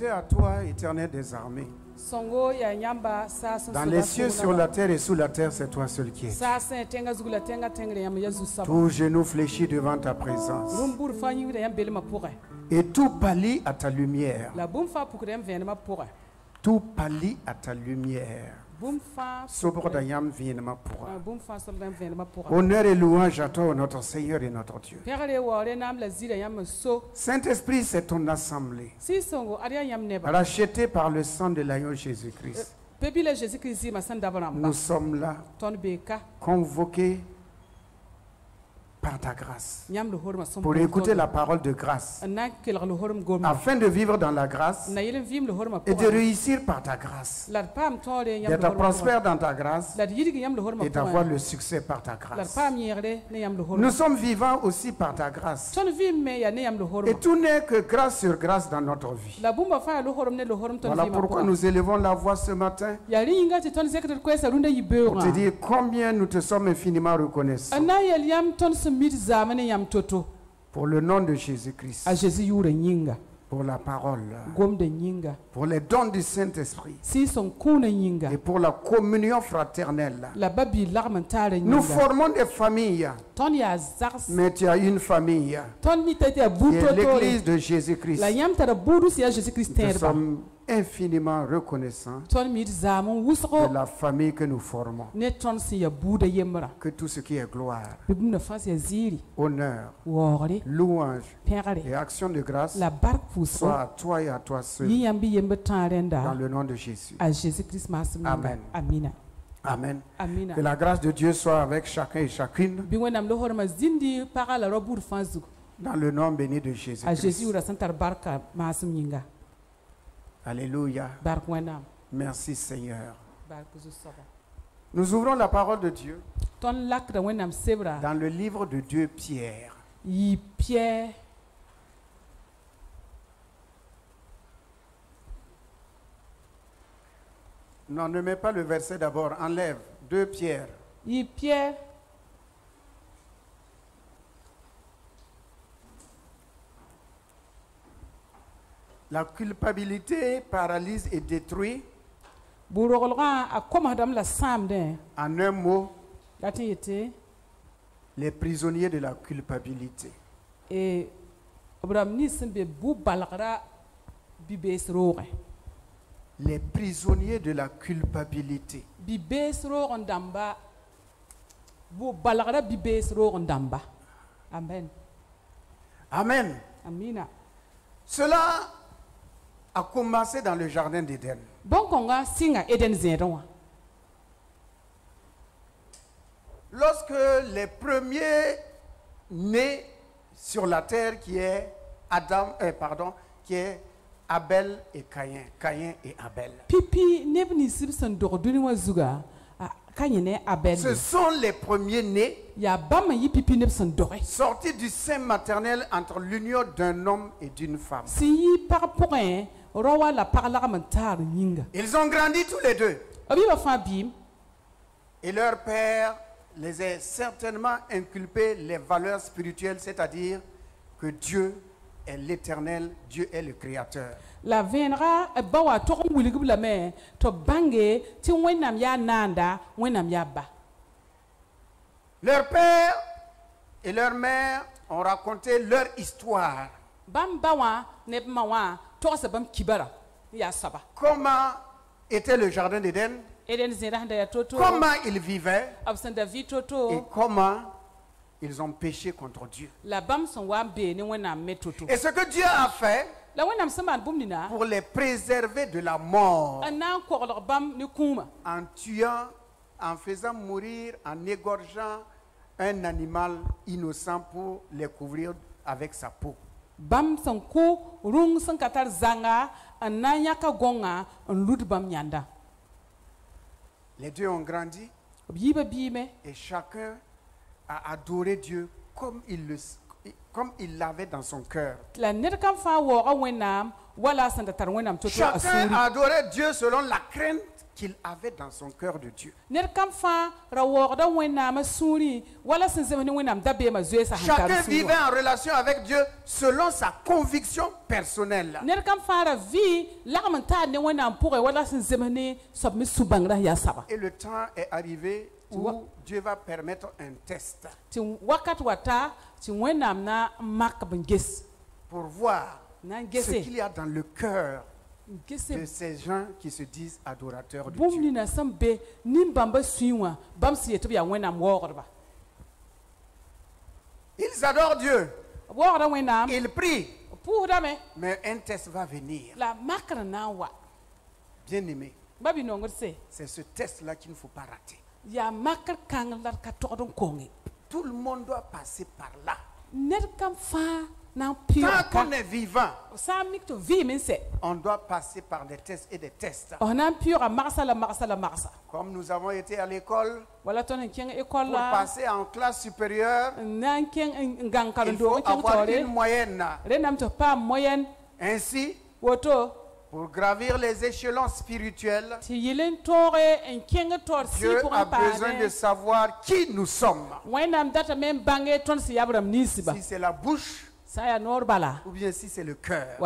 rejeté à toi, Éternel des armées. Dans les cieux, sur la terre et sous la terre, c'est toi seul qui es. Tout genou fléchit devant ta présence. Et tout pâlit à ta lumière. Tout pâlit à ta lumière. Honneur et louange à toi, notre Seigneur et notre Dieu. Saint-Esprit, c'est ton assemblée, rachetée par le sang de l'agneau Jésus-Christ. Nous sommes là, convoqués par ta grâce, pour écouter la parole de grâce, afin de vivre dans la grâce et de réussir par ta grâce, d'être prospère dans ta grâce et d'avoir le succès par ta grâce. Nous sommes vivants aussi par ta grâce, et tout n'est que grâce sur grâce dans notre vie. Voilà pourquoi nous élevons la voix ce matin pour te dire combien nous te sommes infiniment reconnaissants pour le nom de Jésus-Christ, pour la parole, pour les dons du Saint-Esprit et pour la communion fraternelle. Nous formons des familles, mais tu as une famille qui est l'Église de Jésus-Christ. Nous sommes infiniment reconnaissants de la famille que nous formons. Que tout ce qui est gloire, honneur, louange et action de grâce soit à toi et à toi seul, dans le nom de Jésus. Amen. Amen. Que la grâce de Dieu soit avec chacun et chacune, dans le nom béni de Jésus-Christ. Alléluia. Merci Seigneur. Nous ouvrons la parole de Dieu dans le livre de 2 Pierre. Non, ne mets pas le verset d'abord, enlève 2 Pierre. La culpabilité paralyse et détruit. En un mot, les prisonniers de la culpabilité. Les prisonniers de la culpabilité. Amen. Amen. Cela a commencé dans le jardin d'Éden. Lorsque les premiers nés sur la terre, qui est qui est Abel et Caïn, Caïn et Abel. Ce sont les premiers nés sortis du sein maternel entre l'union d'un homme et d'une femme. Ils ont grandi tous les deux. Et leur père les a certainement inculpé les valeurs spirituelles, c'est-à-dire que Dieu est l'éternel, Dieu est le créateur. Leur père et leur mère ont raconté leur histoire. Comment était le jardin d'Éden? Comment ils vivaient? Et comment ils ont péché contre Dieu? Et ce que Dieu a fait pour les préserver de la mort, en tuant, en faisant mourir, en égorgeant un animal innocent pour les couvrir avec sa peau. Les deux ont grandi et chacun a adoré Dieu comme il l'avait dans son cœur. Chacun adorait Dieu selon la crainte qu'il avait dans son cœur de Dieu. Chacun vivait en relation avec Dieu selon sa conviction personnelle. Et le temps est arrivé où Dieu va permettre un test pour voir ce qu'il y a dans le cœur de ces gens qui se disent adorateurs de Dieu. Ils adorent Dieu. Ils prient. Mais un test va venir. Bien aimé, c'est ce test-là qu'il ne faut pas rater. Tout le monde doit passer par là. Tant qu'on est vivant, on doit passer par des tests et des tests. Comme nous avons été à l'école, pour passer en classe supérieure, il faut avoir une moyenne. Ainsi, pour gravir les échelons spirituels, Dieu a besoin de savoir qui nous sommes. Si c'est la bouche, ou bien si c'est le cœur.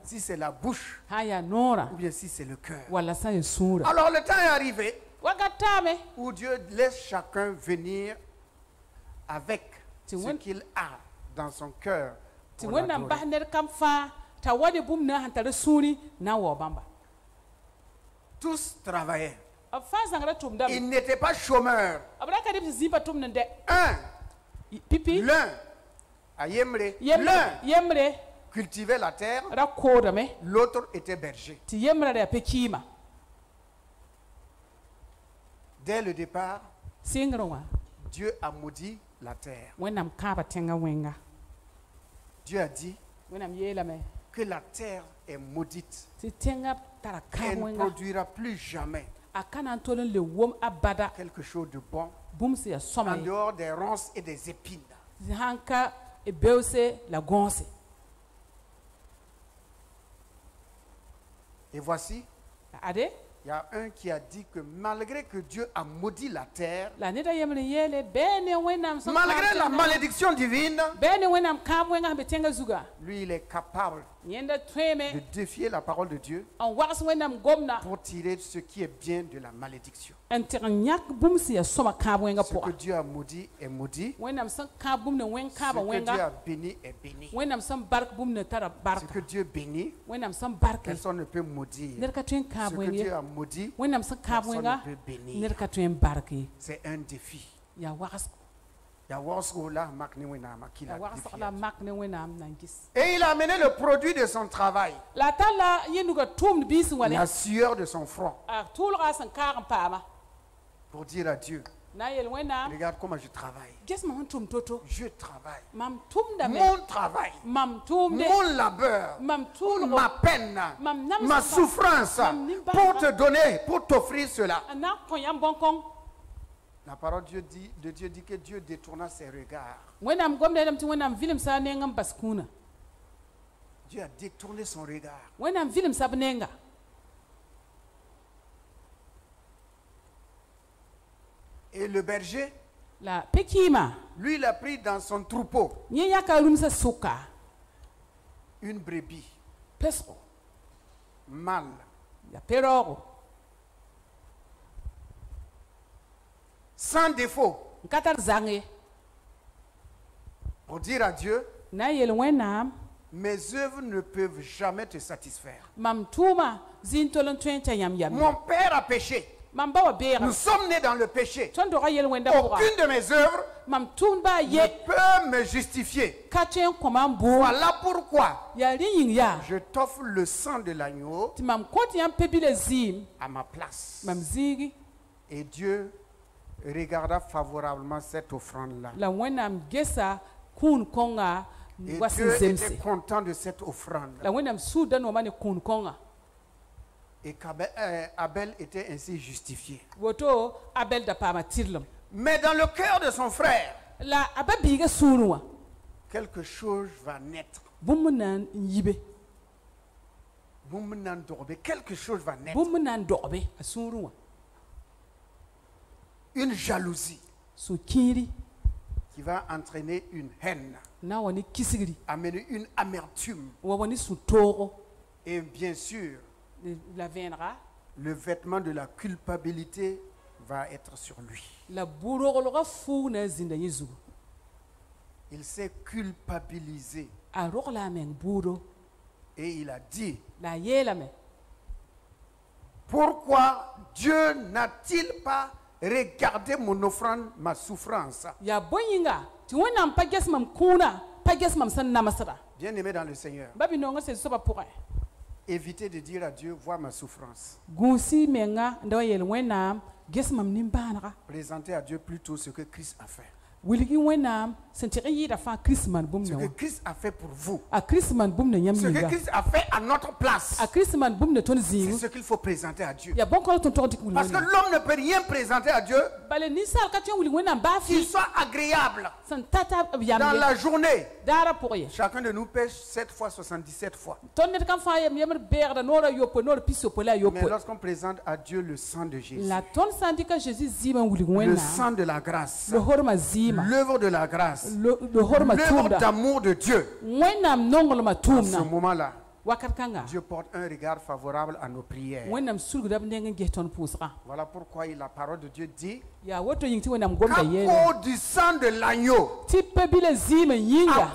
Si c'est la bouche, ou bien si c'est le cœur. Alors le temps est arrivé où Dieu laisse chacun venir avec ce qu'il a dans son cœur pour l'adorer. Tous travaillaient. Ils n'étaient pas chômeurs. L'un à Yemre, l'un cultivait la terre, l'autre était berger. Dès le départ, Dieu a maudit la terre. Dieu a dit que la terre est maudite. Elle ne produira plus jamais quelque chose de bon en dehors des ronces et des épines. Et voici, il y a un qui a dit que malgré que Dieu a maudit la terre, malgré la malédiction divine, lui il est capable de défier la parole de Dieu pour tirer ce qui est bien de la malédiction. Ce que Dieu a maudit est maudit. Ce que Dieu a béni est béni. Ce que Dieu bénit, personne ne peut maudire. Ce que Dieu a maudit, personne ne peut bénir. C'est un défi. Et il a amené le produit de son travail, la sueur de son front, pour dire à Dieu, regarde comment je travaille. Je travaille. Mon travail, mon labeur, ma peine, ma souffrance, pour te donner, pour t'offrir cela. La parole de Dieu dit que Dieu détourna ses regards. Dieu a détourné son regard. Et le berger, lui, il a pris dans son troupeau une brebis mâle, sans défaut, pour dire à Dieu, mes œuvres ne peuvent jamais te satisfaire. Mon père a péché. Nous sommes nés dans le péché. Aucune de mes œuvres ne peut me justifier. Voilà pourquoi je t'offre le sang de l'agneau à ma place. Et Dieu regarda favorablement cette offrande-là. Et Dieu était content de cette offrande. Et Abel était ainsi justifié. Mais dans le cœur de son frère, quelque chose va naître. quelque chose va naître. Une jalousie qui va entraîner une haine, amener une amertume. Et bien sûr, le vêtement de la culpabilité va être sur lui. Il s'est culpabilisé. Et il a dit, pourquoi Dieu n'a-t-il pas regardé mon offrande, ma souffrance? Bien-aimé dans le Seigneur, évitez de dire à Dieu, vois ma souffrance. Présentez à Dieu plutôt ce que Christ a fait. Ce que Christ a fait pour vous, ce que Christ a fait à notre place, c'est ce qu'il faut présenter à Dieu. Parce que l'homme ne peut rien présenter à Dieu qui soit agréable dans la journée. Chacun de nous pêche 7 fois, 77 fois. Mais lorsqu'on présente à Dieu le sang de Jésus, le sang de la grâce, l'œuvre de la grâce, l'œuvre d'amour de Dieu, à ce moment-là, Dieu porte un regard favorable à nos prières. Voilà pourquoi la parole de Dieu dit qu'à cause du sang de l'agneau, à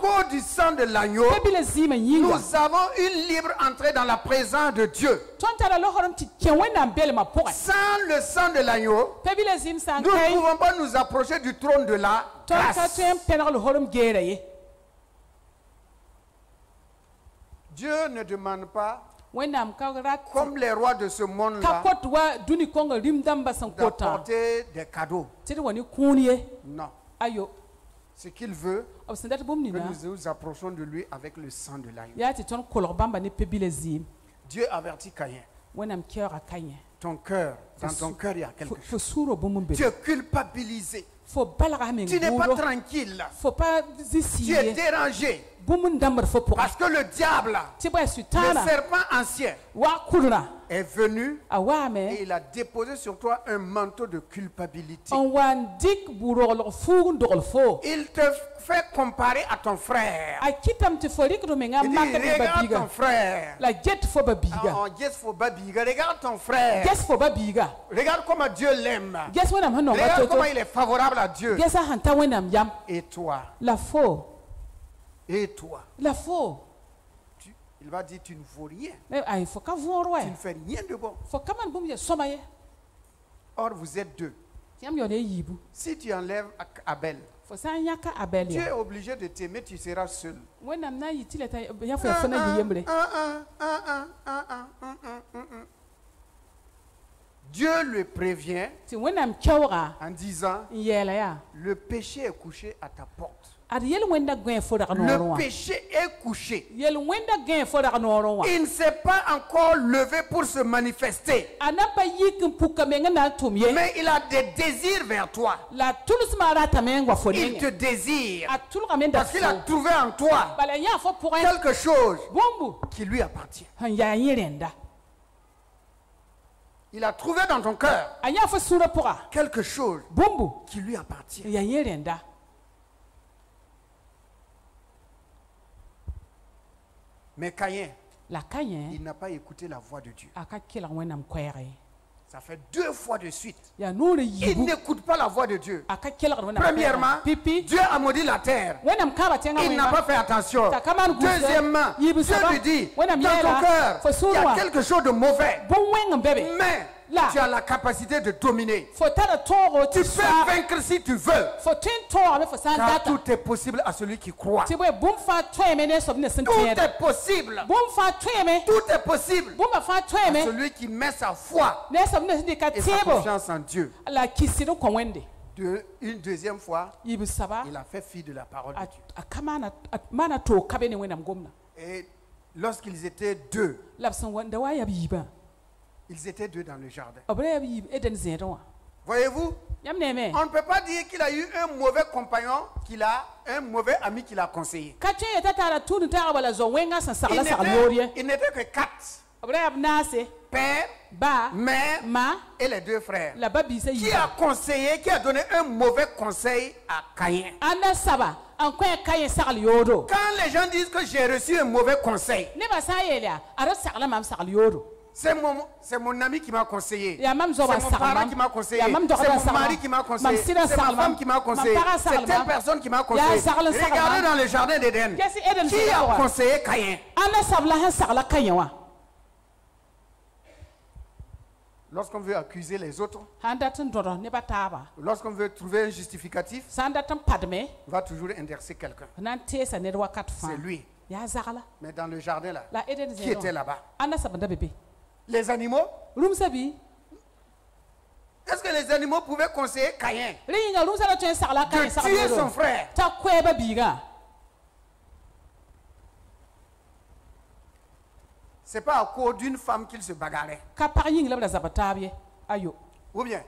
cause du sang de l'agneau, nous avons une libre entrée dans la présence de Dieu. Sans le sang de l'agneau, nous ne pouvons pas nous approcher du trône de la grâce. Dieu ne demande pas, comme les rois de ce monde-là, d'apporter des cadeaux. Non. Ce qu'il veut, que nous nous approchons de lui avec le sang de l'agneau. Dieu avertit Caïn. Ton cœur, dans ton cœur, il y a quelque chose. Tu es culpabilisé. Tu n'es pas tranquille. Tu es dérangé. Parce que le diable, le serpent ancien, est venu et il a déposé sur toi un manteau de culpabilité. Il te fait comparer à ton frère. Il dit, regarde ton frère. Regarde ton frère. Regarde comment Dieu l'aime. Regarde comment il est favorable à Dieu. Et toi? Et toi? Il va dire, tu ne vaux rien. Tu ne fais rien de bon. Or, vous êtes deux. Si tu enlèves Abel, tu es obligé de t'aimer, tu seras seul. Dieu le prévient en disant, le péché est couché à ta porte. Le péché est couché. Il ne s'est pas encore levé pour se manifester. Mais il a des désirs vers toi. Il te désire. Parce qu'il a trouvé en toi quelque chose qui lui appartient. Il a trouvé dans ton cœur quelque chose qui lui appartient. Mais Caïn, il n'a pas écouté la voix de Dieu. Ça fait 2 fois de suite. Il n'écoute pas la voix de Dieu. Premièrement, Dieu a maudit la terre. Il n'a pas fait attention. Deuxièmement, Dieu lui dit, dans ton cœur, il y a quelque chose de mauvais. Mais tu as la capacité de dominer. Tu peux vaincre si tu veux. Car tout est possible à celui qui croit. Tout est possible. Tout est possible à celui qui met sa foi et sa confiance en Dieu. Une deuxième fois, il a fait fi de la parole de Dieu. Et lorsqu'ils étaient deux, ils étaient deux dans le jardin. Voyez-vous, on ne peut pas dire qu'il a eu un mauvais compagnon, qu'il a un mauvais ami qui l'a conseillé. Il n'était que 4. père, mère et les deux frères. Qui a conseillé, qui a donné un mauvais conseil à Caïn? Quand les gens disent que j'ai reçu un mauvais conseil, c'est mon ami qui m'a conseillé. C'est mon parent qui m'a conseillé. C'est mon mari qui m'a conseillé. C'est ma femme qui m'a conseillé. C'est telle personne qui m'a conseillé. Regardez dans le jardin d'Éden. Qui a conseillé Caïn? Lorsqu'on veut accuser les autres, lorsqu'on veut trouver un justificatif, on va toujours inverser quelqu'un. C'est lui. Mais dans le jardin là, qui était là-bas? Les animaux? Est-ce que les animaux pouvaient conseiller Caïn de tuer son frère? C'est pas à cause d'une femme qu'il se bagarrait. Ou bien,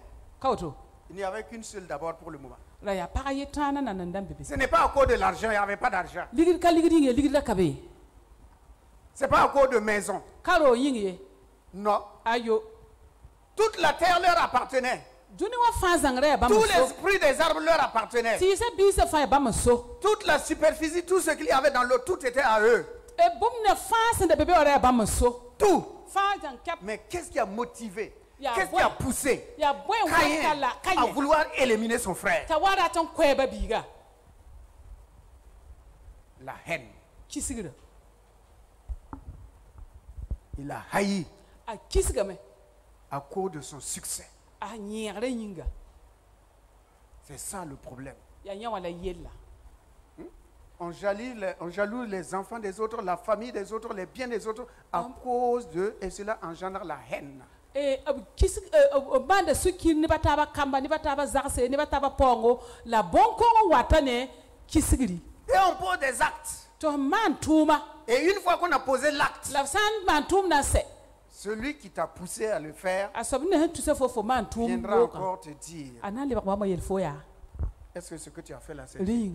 il n'y avait qu'une seule d'abord pour le moment. Ce n'est pas à cause de l'argent, il n'y avait pas d'argent. C'est pas à cause de maison. Non. Toute la terre leur appartenait. Tout l'esprit des arbres leur appartenait. Toute la superficie, tout ce qu'il y avait dans l'eau, tout était à eux. Tout. Mais qu'est-ce qui a motivé, qu'est-ce qui a poussé Caïn à vouloir éliminer son frère? La haine. Il a haï à cause de son succès. C'est ça le problème. On jalouse les enfants des autres, la famille des autres, les biens des autres à cause de, et cela engendre la haine. Et on pose des actes. Et une fois qu'on a posé l'acte, celui qui t'a poussé à le faire viendra encore te dire: est-ce que ce que tu as fait là, c'est bien? Il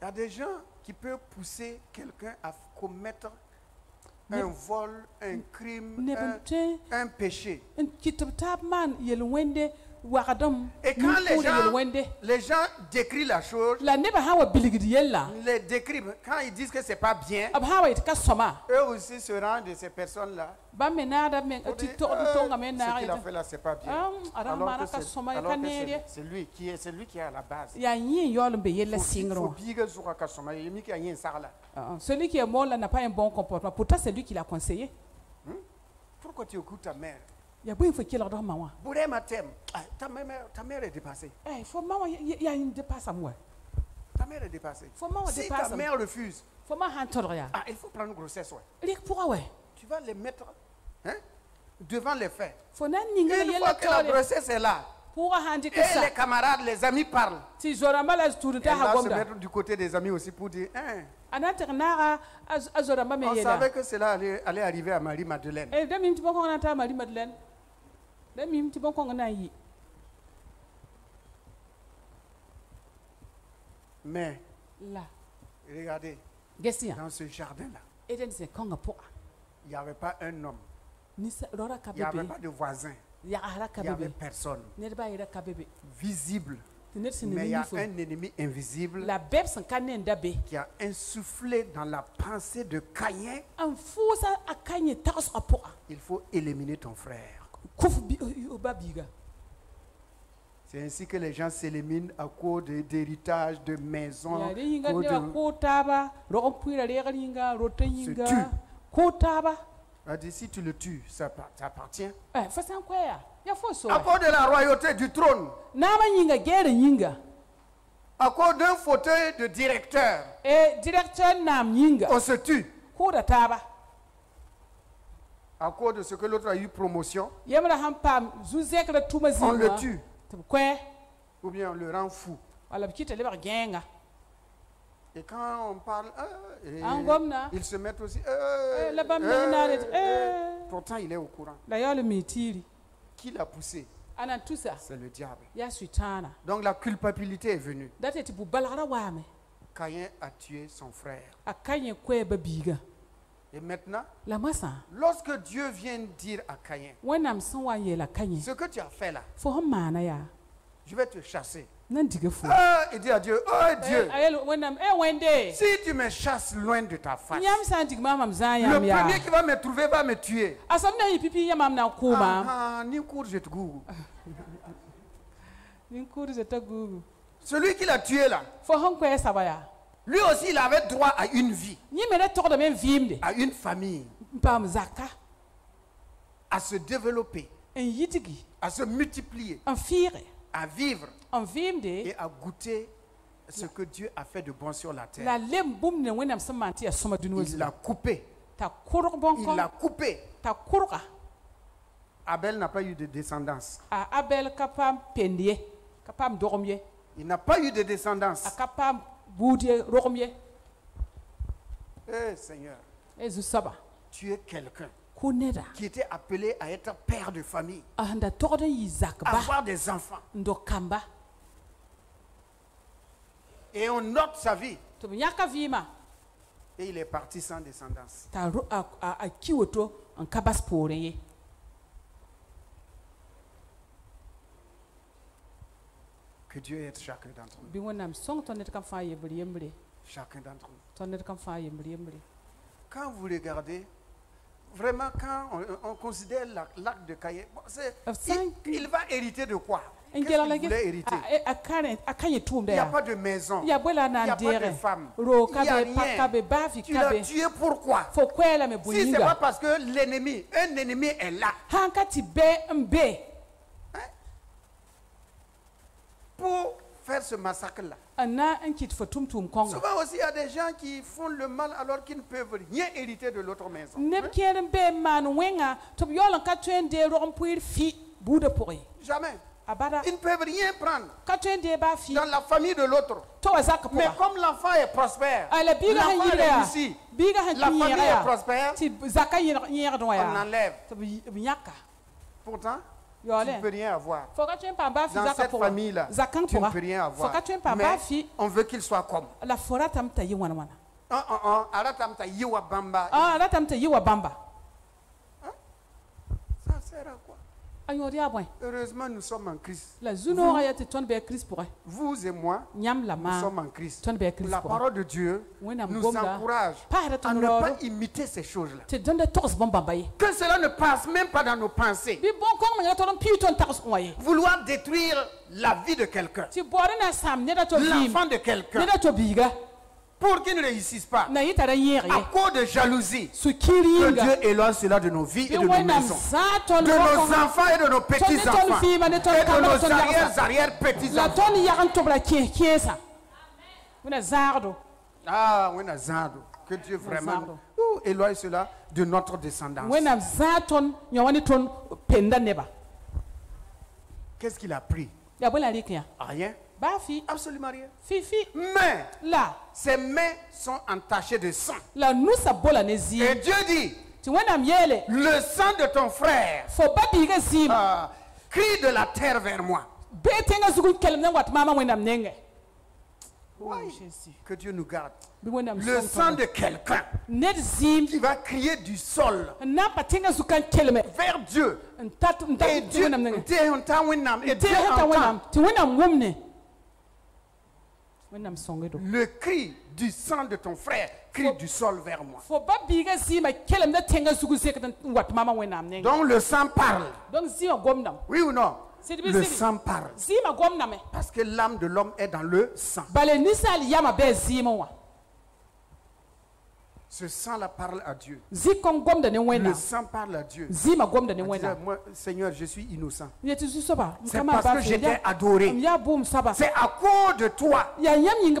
y a des gens qui peuvent pousser quelqu'un à commettre un vol, un crime, un péché. Et quand les gens décrivent la chose, les décrivent, quand ils disent que c'est pas bien, eux aussi se rendent de ces personnes-là. Ce qu'il a fait là, c'est pas bien. Alors que c'est lui qui est à la base. Celui qui est mort là n'a pas un bon comportement. Pourtant, c'est lui qui l'a conseillé. Pourquoi tu écoutes ta mère? Il y a beaucoup de gens qui ont ta mère est dépassée. Il y a une dépasse à moi. Ta mère est dépassée. Si ta mère refuse, il faut prendre grossesse. Tu vas les mettre devant les faits. Une fois que la grossesse est là, et les camarades, les amis parlent, elle va se mettre du côté des amis aussi pour dire: on savait que cela allait arriver à Marie-Madeleine. Mais regardez, dans ce jardin-là, il n'y avait pas un homme, il n'y avait pas de voisin, il n'y avait personne visible. Mais il y a un ennemi invisible qui a insufflé dans la pensée de Caïn: il faut éliminer ton frère. C'est ainsi que les gens s'éliminent à cause d'héritage, de maisons, se tuent. Si tu le tues, ça t'appartient. À cause de la royauté du trône, à cause d'un fauteuil de directeur, on se tue. À cause de ce que l'autre a eu promotion, on le tue. Ou bien on le rend fou. Et quand on parle, ils se mettent aussi. Pourtant, il est au courant. Qui l'a poussé? C'est le diable. Donc la culpabilité est venue. Caïn a tué son frère. Et maintenant, lorsque Dieu vient dire à Caïn, ce que tu as fait là, je vais te chasser. Il dit à Dieu, oh Dieu, si tu me chasses loin de ta face, le premier qui va me trouver va me tuer. Celui qui l'a tué là, lui aussi il avait droit à une vie, à une famille, à se développer, à se multiplier, à vivre et à goûter ce que Dieu a fait de bon sur la terre. Il l'a coupé. Il l'a coupé. Abel n'a pas eu de descendance. Il n'a pas eu de descendance. Seigneur, tu es quelqu'un qui était appelé à être père de famille, avoir des enfants. Et on note sa vie. Et il est parti sans descendance. Que Dieu aide chacun d'entre nous. Chacun d'entre nous. Quand vous regardez, vraiment, quand on considère l'acte de Caïn, il va hériter de quoi? Qu'est-ce qu'il voulait hériter? Il n'y a pas de maison, il n'y a pas de femme, il n'y a rien. Tu l'as tué pourquoi? Si ce n'est pas parce que un ennemi est là. Pour faire ce massacre-là. Souvent aussi, il y a des gens qui font le mal alors qu'ils ne peuvent rien hériter de l'autre maison. Jamais. Ils ne peuvent rien prendre dans la famille de l'autre. Mais comme l'enfant est prospère, l'enfant est réussi, la famille est prospère, on enlève. Pourtant, tu ne peux rien avoir. Dans cette famille-là, tu ne peux rien avoir. Mais on veut qu'il soit comme. Ça sert à quoi? Heureusement, nous sommes en Christ. Vous et moi, nous sommes en Christ. La parole de Dieu nous encourage à ne pas imiter ces choses-là. Que cela ne passe même pas dans nos pensées. Vouloir détruire la vie de quelqu'un, l'enfant de quelqu'un, pour qu'il ne réussisse pas, à cause de jalousie. Que Dieu éloigne cela de nos vies et de nos maisons, de nos enfants et de nos petits-enfants, et de nos arrière-petits-enfants. Ah, que Dieu vraiment éloigne cela de notre descendance. Qu'est-ce qu'il a pris? Rien. Absolument rien. Mais ses mains sont entachées de sang. Et Dieu dit, le sang de ton frère crie de la terre vers moi. Que Dieu nous garde. Le sang de quelqu'un qui va crier du sol vers Dieu. Et Dieu entend. Le cri du sang de ton frère crie du sol vers moi. Donc le sang parle. Oui ou non? Le sang parle. Parce que l'âme de l'homme est dans le sang. Ce sang-là parle à Dieu. Le sang parle à Dieu. Moi, Seigneur, je suis innocent. C'est parce que j'étais adoré. C'est à cause de toi,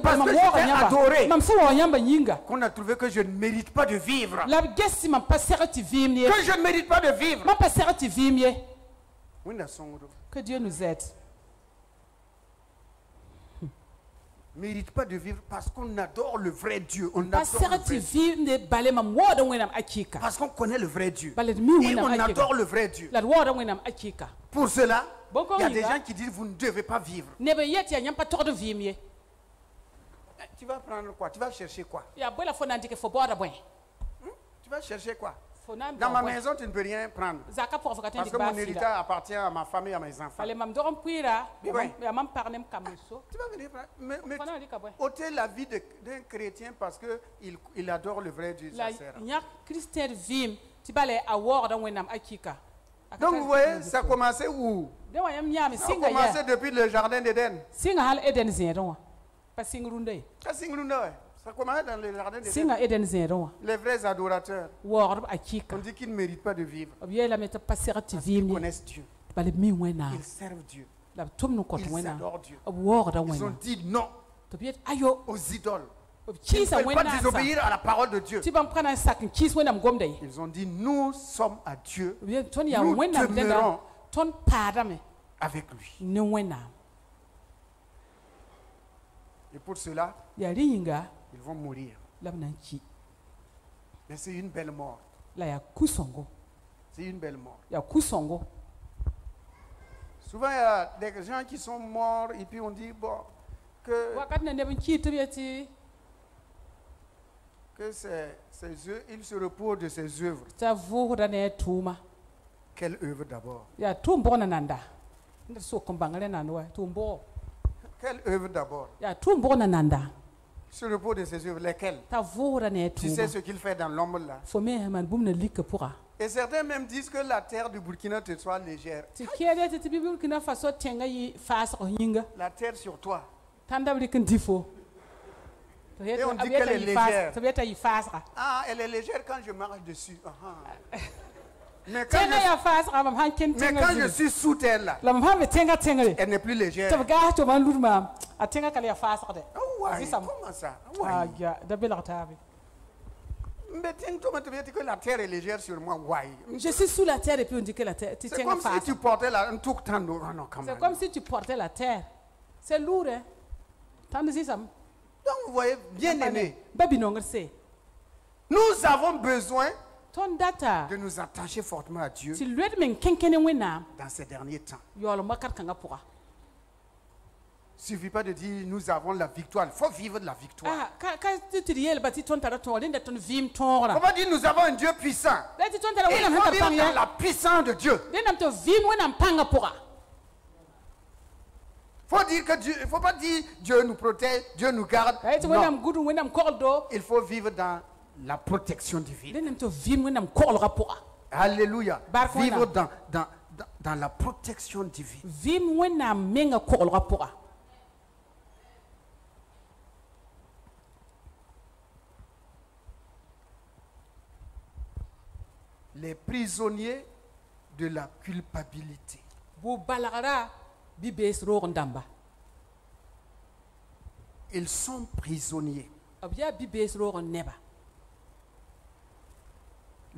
parce que j'étais adoré, qu'on a trouvé que je ne mérite pas de vivre. Que je ne mérite pas de vivre. Que Dieu nous aide. Mérite pas de vivre parce qu'on adore le vrai Dieu. On adore parce qu'on connaît le vrai Dieu. Et on adore le vrai Dieu. Pour cela, il y a des gens qui disent vous ne devez pas vivre. Tu vas prendre quoi? Tu vas chercher quoi? Ya bwela fo nan dike fo bora bwen. Tu vas chercher quoi? Fo nan Dans ma maison, tu ne peux rien prendre. Zaka pour avocat Parce que mon héritage appartient à ma famille et à mes enfants. Fale mam dorom puira, ya mam parnem kamuso. Tu vas venir prendre. Mais ôter la vie d'un chrétien parce qu'il adore le vrai Dieu, ça sert. La chrétien vim, tu balais à word dans wenam akika. Donc vous voyez, ça a commencé où? Ça a commencé depuis le jardin d'Éden. Singa hal Eden zero. Pas singrunde. Ça a commencé dans le jardin d'Éden. Singa Eden zero. Les vrais adorateurs. Word akika. On dit qu'ils ne méritent pas de vivre. Ils connaissent Dieu. Ils servent Dieu. Ils adorent Dieu. Ils ont dit non aux idoles. Ils ne veulent pas désobéir à la parole de Dieu. Ils ont dit nous sommes à Dieu. Nous demeurons avec lui. Et pour cela, ils vont mourir. Mais c'est une belle mort. C'est une belle mort. Souvent, il y a des gens qui sont morts et puis on dit bon, que il se repose de ses œuvres. Quelle œuvre d'abord? Quelle œuvre d'abord? Il se repose de ses œuvres. Lesquelles? Tu sais ce qu'il fait dans l'ombre là? Et certains même disent que la terre du Burkina te soit légère. La terre sur toi. Et on dit qu'elle est légère. Ah, elle est légère quand je marche dessus. Mais quand je suis sous terre là, elle n'est plus légère. Oh, ouais, comment ça? Mais que la terre est légère sur moi. Je suis sous la terre et puis on dit que la terre. C'est comme si tu portais un tout temps. C'est comme si tu portais la terre. C'est lourd, hein? Donc vous voyez, bien aimé, nous avons besoin de nous attacher fortement à Dieu dans ces derniers temps. Il ne suffit pas de dire nous avons la victoire. Il faut vivre de la victoire. Il ne faut pas dire nous avons un Dieu puissant. Il faut vivre dans la puissance de Dieu. Il ne faut pas dire Dieu nous protège, Dieu nous garde. Non. Il faut vivre dans la protection divine. Alléluia. Vivre dans la protection divine. Les prisonniers de la culpabilité. Ils sont prisonniers.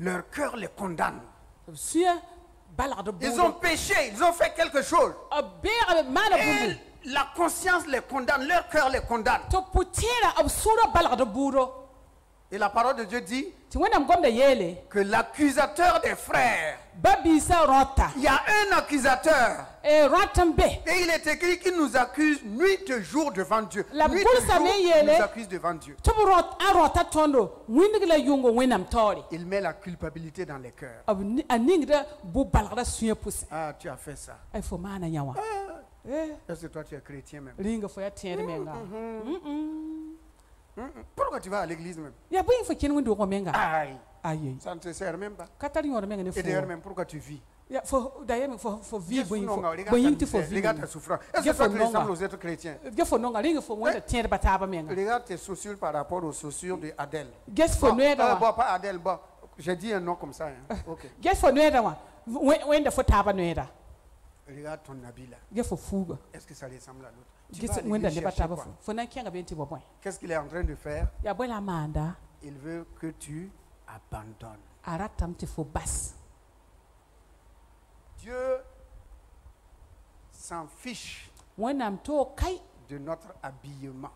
Leur cœur les condamne. Ils ont péché, ils ont fait quelque chose. Et la conscience les condamne, leur cœur les condamne. Et la parole de Dieu dit que l'accusateur des frères, il y a un accusateur. Et il est écrit qu'il nous accuse nuit et jour devant Dieu. Nuit et jour, il nous accuse devant Dieu. Il met la culpabilité dans les cœurs. Ah, tu as fait ça. Est-ce que toi tu es chrétien même? Pourquoi tu vas à l'église même? Aïe. Ça ne te sert même pas. Et d'ailleurs même pourquoi tu vis? Regarde ta souffrance. Est-ce que toi tu ressembles aux autres chrétiens? Regarde tes chaussures par rapport aux chaussures d'Adèle. Bon, pas Adèle, bon. J'ai dit un nom comme ça. Hein. Ok. Regarde ton habit là. Est-ce que ça ressemble à l'autre? Qu'est-ce qu'il est en train de faire? Il veut que tu abandonnes. Dieu s'en fiche de notre habillement.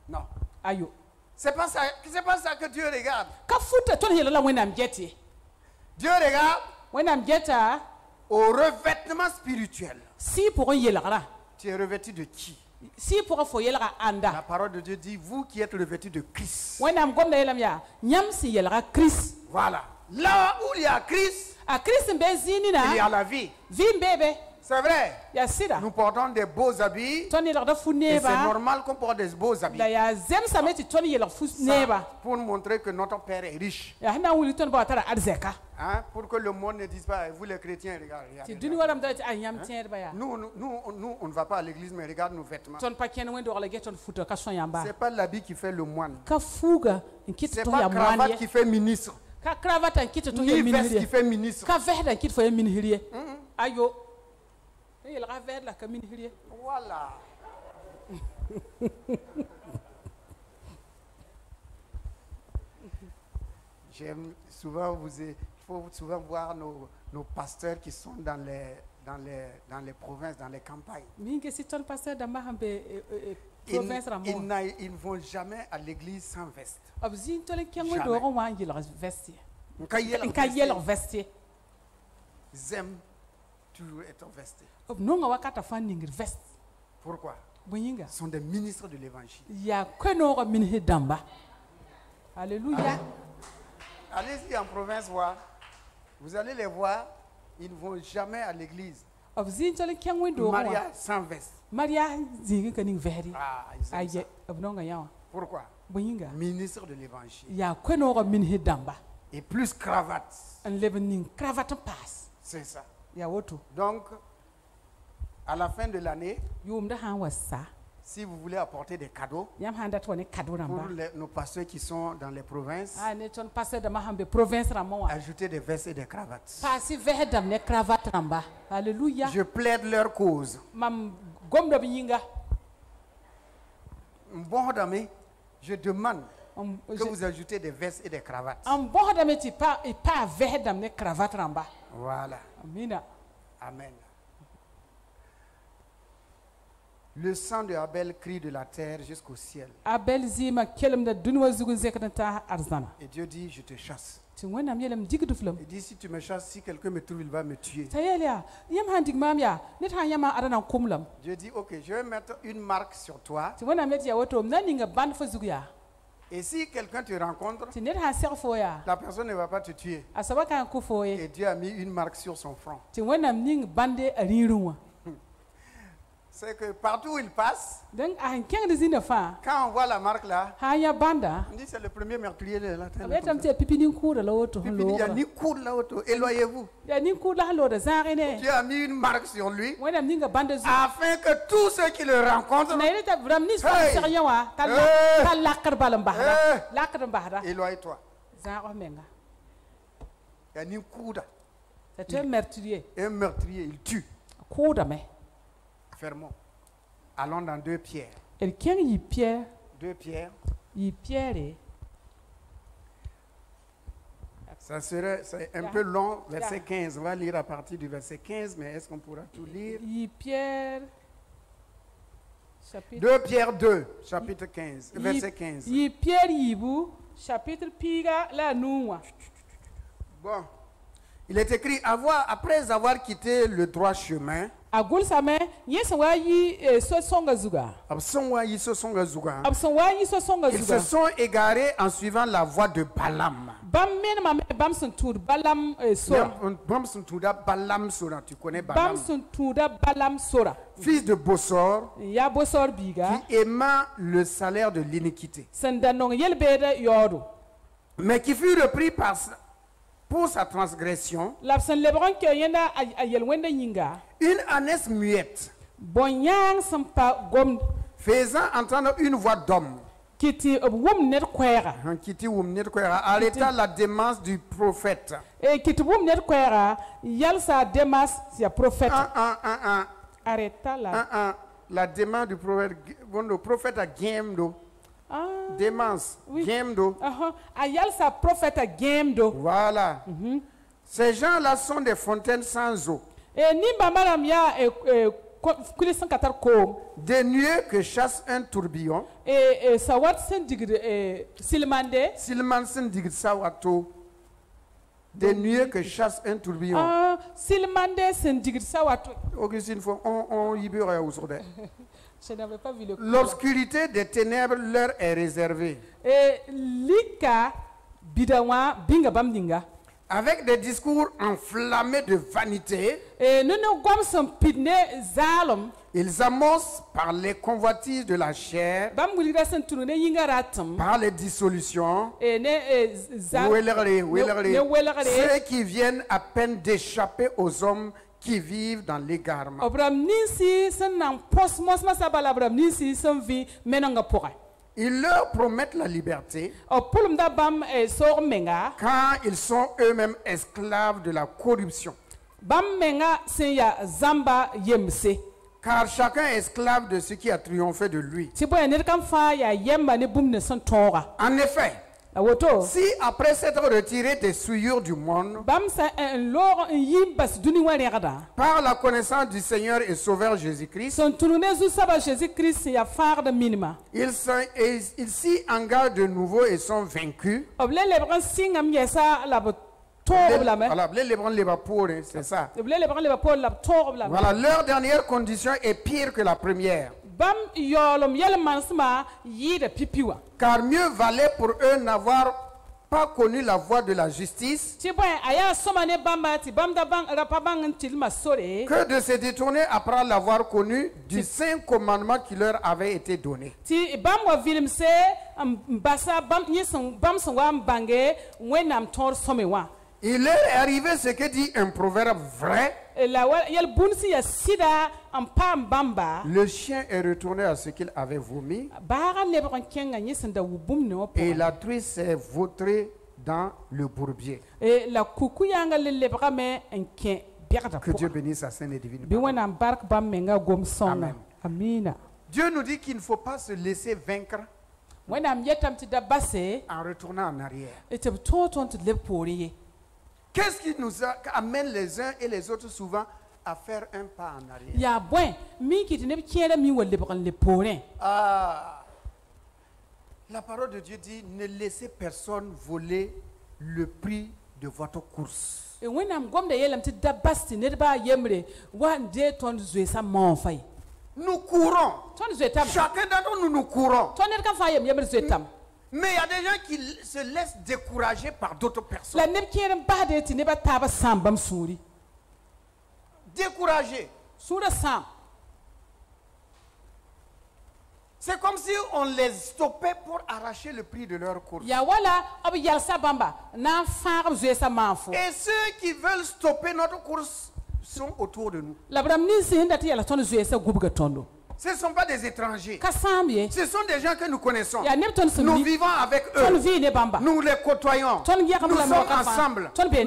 Non. C'est pas ça que Dieu regarde. Dieu regarde au revêtement spirituel. Si pour yelra. Tu es revêtu de qui? Si pour fo yelra anda. La parole de Dieu dit, vous qui êtes revêtus de Christ. Wenam gomna yelam ya. Nyam si yelra Christ. Voilà. Là où il y a Christ, a Christ mbezini na. Il y a la vie. Vie mbebe. C'est vrai. Yasira. Nous portons des beaux habits. Et c'est normal qu'on porte des beaux habits. Pour montrer que notre Père est riche. Hein? Pour que le monde ne dise pas, vous les chrétiens, regardez. Hein? Nous, on ne va pas à l'église, mais regarde nos vêtements. Ce n'est pas l'habit qui fait le moine. Ce n'est pas la cravate qui fait ministre. Ni veste qui fait ministre. Voilà. J'aime souvent, il faut souvent voir nos pasteurs qui sont dans les provinces, dans les campagnes. Ils ne vont jamais à l'église sans veste. Jamais. Ils aiment toujours être vestés. Pourquoi? Ce sont des ministres de l'évangile. Alléluia. Allez-y en province voir. Vous allez les voir, ils ne vont jamais à l'église. Maria sans veste. Ils aiment ça. Pourquoi? Ministre de l'évangile. Et plus cravate. C'est ça. Donc, à la fin de l'année, si vous voulez apporter des cadeaux pour nos pasteurs qui sont dans les provinces, ajoutez des vestes et des cravates. Alléluia. Je plaide leur cause. Je demande que vous ajoutez des vestes et des cravates. Voilà. Amen. Le sang de Abel crie de la terre jusqu'au ciel. Et Dieu dit, je te chasse. Il dit, si tu me chasses, si quelqu'un me trouve, il va me tuer. Dieu dit, ok, je vais mettre une marque sur toi. Et si quelqu'un te rencontre, la personne ne va pas te tuer. Et Dieu a mis une marque sur son front. C'est que partout où il passe, quand on voit la marque là, on dit c'est le premier meurtrier de la terre. Il y a ni coude là-haut, éloignez-vous. Dieu a mis une marque sur lui afin que tous ceux qui le rencontrent, éloigne-toi. Il y a ni coude. C'est un meurtrier. Un meurtrier, il tue. Fermons. Allons dans 2 Pierre. 2 Pierre. C'est un peu long, verset 15. On va lire à partir du verset 15, mais est-ce qu'on pourra tout lire? 2 Pierre 2, chapitre 15, verset 15. Bon. Il est écrit, après avoir quitté le droit chemin, ils se sont égarés en suivant la voie de Balaam. Tu connais Balaam? Fils de Bossor, qui aima le salaire de l'iniquité, mais qui fut repris pour sa transgression, une ânesse muette, faisant entendre une voix d'homme, arrêta la démence du prophète. La démence du prophète. Le prophète a Gemdo. Démence. Gemdo. Voilà. Ces gens-là sont des fontaines sans eau. Des nuées que chasse un tourbillon. Des nuées que chasse un tourbillon. Augustine, je n'avais pas vu le coup. L'obscurité des ténèbres leur est réservée. Avec des discours enflammés de vanité, ils amorcent par les convoitises de la chair, par les dissolutions, ceux qui viennent à peine d'échapper aux hommes qui vivent dans l'égarement. Ils leur promettent la liberté quand ils sont eux-mêmes esclaves de la corruption. Car chacun est esclave de ce qui a triomphé de lui. En effet, si après s'être retiré des souillures du monde, par la connaissance du Seigneur et Sauveur Jésus-Christ, ils s'y engagent de nouveau et sont vaincus. C'est ça. Voilà, leur dernière condition est pire que la première. Car mieux valait pour eux n'avoir pas connu la voie de la justice que de se détourner après l'avoir connu du saint commandement qui leur avait été donné. Il leur est arrivé ce que dit un proverbe vrai. Le chien est retourné à ce qu'il avait vomi et la truie s'est vautrée dans le bourbier. Que Dieu bénisse sa sainte et divine parole. Amen. Dieu nous dit qu'il ne faut pas se laisser vaincre en retournant en arrière. Qu'est-ce qui nous amène les uns et les autres souvent à faire un pas en arrière? La parole de Dieu dit, ne laissez personne voler le prix de votre course. Nous courons. Chacun d'entre nous courons. Mais il y a des gens qui se laissent décourager par d'autres personnes. Découragés. C'est comme si on les stoppait pour arracher le prix de leur course. Et ceux qui veulent stopper notre course sont autour de nous. Ce ne sont pas des étrangers. Ce sont des gens que nous connaissons. Nous vivons avec eux. Nous les côtoyons. Nous sommes ensemble. Mais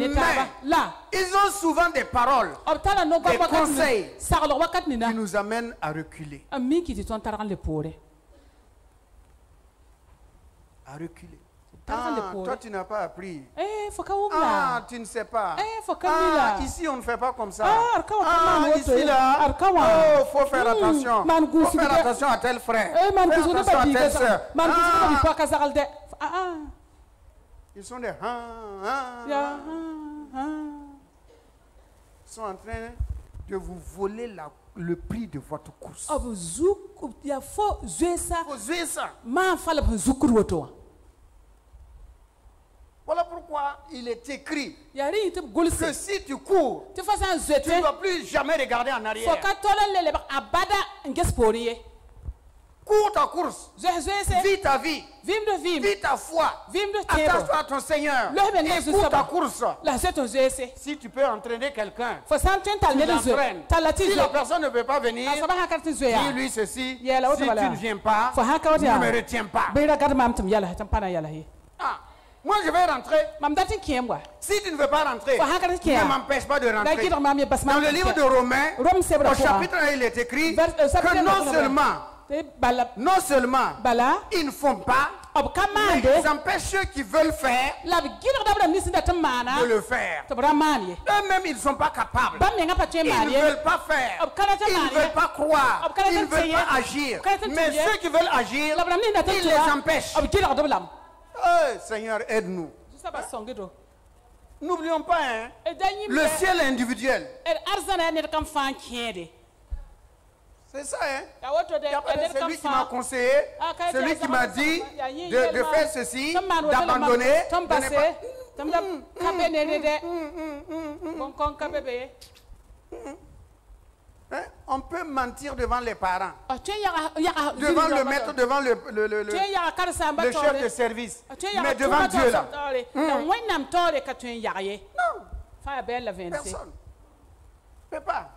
ils ont souvent des paroles, des conseils qui nous amènent à reculer. À reculer. Ah, toi tu n'as pas appris. Ah, tu ne sais pas. Ah, ici on ne fait pas comme ça. Ah, ici là. Oh, faut faire attention. Faut faire attention à tel frère. Faire attention à telle soeur. Ils sont des ils sont en train de vous voler le prix de votre course. Faut jouer ça. Voilà pourquoi il est écrit que si tu cours, tu ne dois plus jamais regarder en arrière. Cours ta course, vis ta vie, vis ta foi, attache-toi à ton Seigneur et cours ta course. Si tu peux entraîner quelqu'un, tu l'entraînes. Si la personne ne peut pas venir, dis-lui ceci, si tu ne viens pas, ne me retiens pas. Moi je vais rentrer. Si tu ne veux pas rentrer, ne m'empêche pas de rentrer. Dans le livre de Romains, au chapitre 1, il est écrit que non seulement ils ne font pas, mais ils empêchent ceux qui veulent faire de le faire. Eux-mêmes, ils ne sont pas capables. Ils ne veulent pas faire. Ils ne veulent pas croire. Ils ne veulent pas agir. Mais ceux qui veulent agir, ils les empêchent. Oh, Seigneur, aide-nous. N'oublions pas, hein, le ciel est individuel. C'est ça, hein. Celui qui m'a conseillé, celui qui m'a dit de faire ceci, d'abandonner. Hein? On peut mentir devant les parents, devant le maître, devant le chef de service, mais devant Dieu là. Non, personne ne peut pas.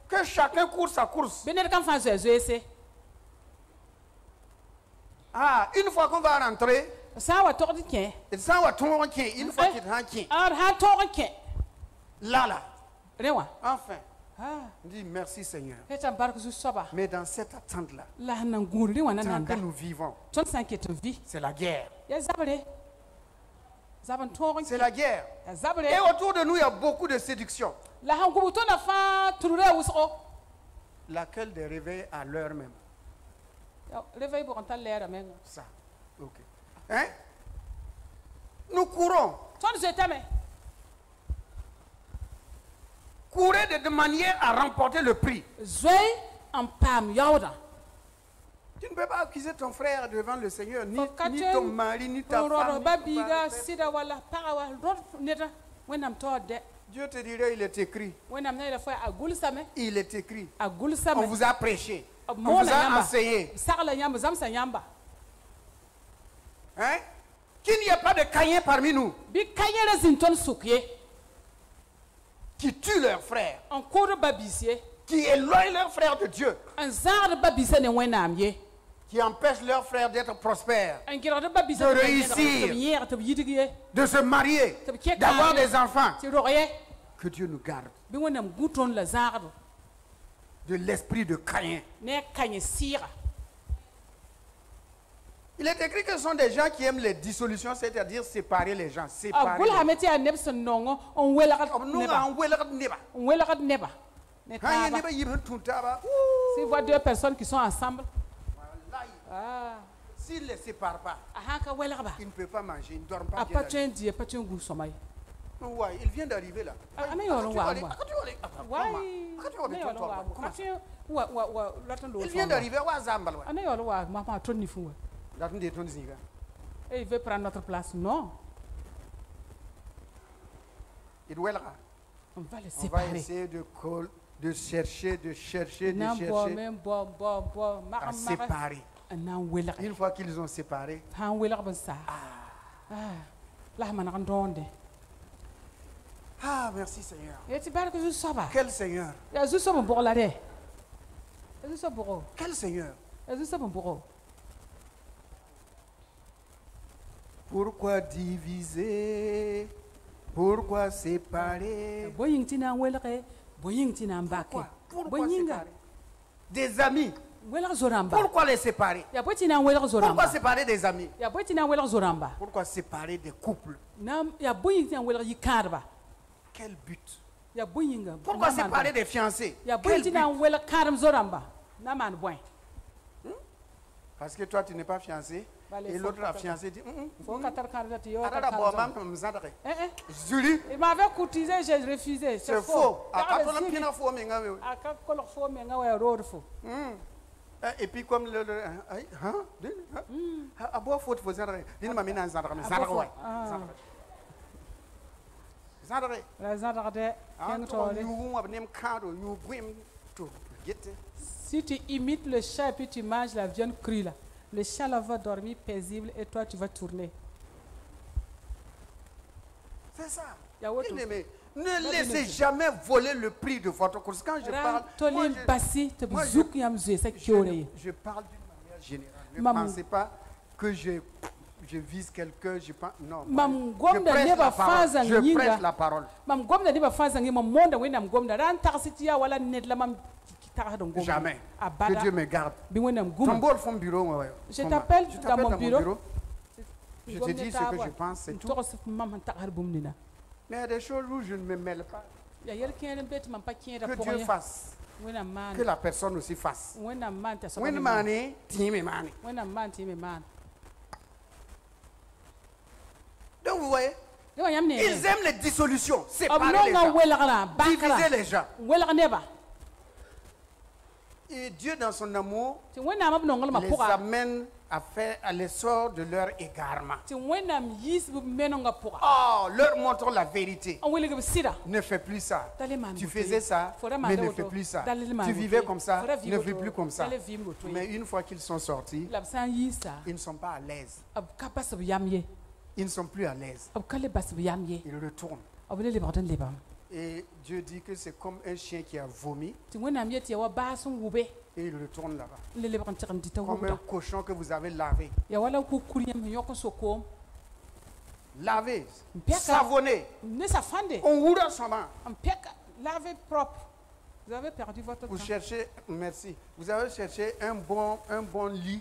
Que chacun court sa course. Ah, une fois qu'on va rentrer, une fois qu'il rentre, là, enfin. On dit merci Seigneur. Mais dans cette attente-là, tant que nous vivons, c'est la guerre. C'est la guerre. Et autour de nous, il y a beaucoup de séduction. Laquelle des réveils à l'heure même. Ça. Ok. Hein? Nous courons. Courez de manière à remporter le prix. Tu ne peux pas accuser ton frère devant le Seigneur, ni ton mari, ni ta femme. Dieu te dirait, il est écrit. Il est écrit. On vous a prêché. On vous a enseigné. Hein? Qu'il n'y a pas de Caïn parmi nous qui tuent leurs frères, qui éloignent leurs frères de Dieu, qui empêchent leurs frères d'être prospères, de réussir, de se marier, d'avoir des enfants. Que Dieu nous garde de l'esprit de Caïn. Il est écrit que ce sont des gens qui aiment les dissolutions, c'est-à-dire séparer les gens. Séparer les gens. Si vous voyez deux personnes qui sont ensemble, s'ils ne les séparent pas, ils ne peuvent pas manger, ils ne dorment pas bien. Ouais, il vient d'arriver là. Il vient d'arriver. Et il veut prendre notre place. Non. On va les séparer. On va essayer de chercher, à séparer. Une fois qu'ils ont séparé, ah, merci Seigneur. Quel Seigneur? Quel Seigneur? Pourquoi diviser? Pourquoi séparer? Pourquoi séparer? Des amis. Pourquoi les séparer? Pourquoi séparer des amis? Pourquoi séparer des couples? Quel but? Pourquoi séparer des fiancés? Quel but? Parce que toi tu n'es pas fiancé et l'autre a fiancé dit Julie, il m'avait courtisé, j'ai refusé. C'est faux. Et puis comme si tu imites le chat et puis tu manges la viande crue là, le chat là va dormir paisible et toi tu vas tourner. C'est ça. Ne laissez jamais voler le prix de votre course. Quand je parle, je parle d'une manière générale. Ne pensez pas que je vise quelqu'un. Non. Je prêche la parole. Jamais. Que Dieu me garde. Ton bol fond bureau. Je t'appelle dans mon bureau. Je te dis ce que je pense, c'est tout. Mais il y a des choses où je ne me mêle pas. Que Dieu fasse. Que la personne aussi fasse. Donc vous voyez, Ils aiment les dissolutions, séparer les gens, diviser les gens. Et Dieu, dans son amour, les amène à l'essor de leur égarement. Oh, leur montre la vérité. Ne fais plus ça. Tu faisais ça, mais ne fais plus ça. Tu vivais comme ça, ne vis plus comme ça. Mais une fois qu'ils sont sortis, ils ne sont pas à l'aise. Ils ne sont plus à l'aise. Ils retournent. Et Dieu dit que c'est comme un chien qui a vomi. Et il retourne là-bas. Comme un cochon que vous avez lavé. Lavé, savonné. On roule son bain. Lavé propre. Vous avez perdu votre temps. Vous cherchez, merci. Vous avez cherché un bon lit.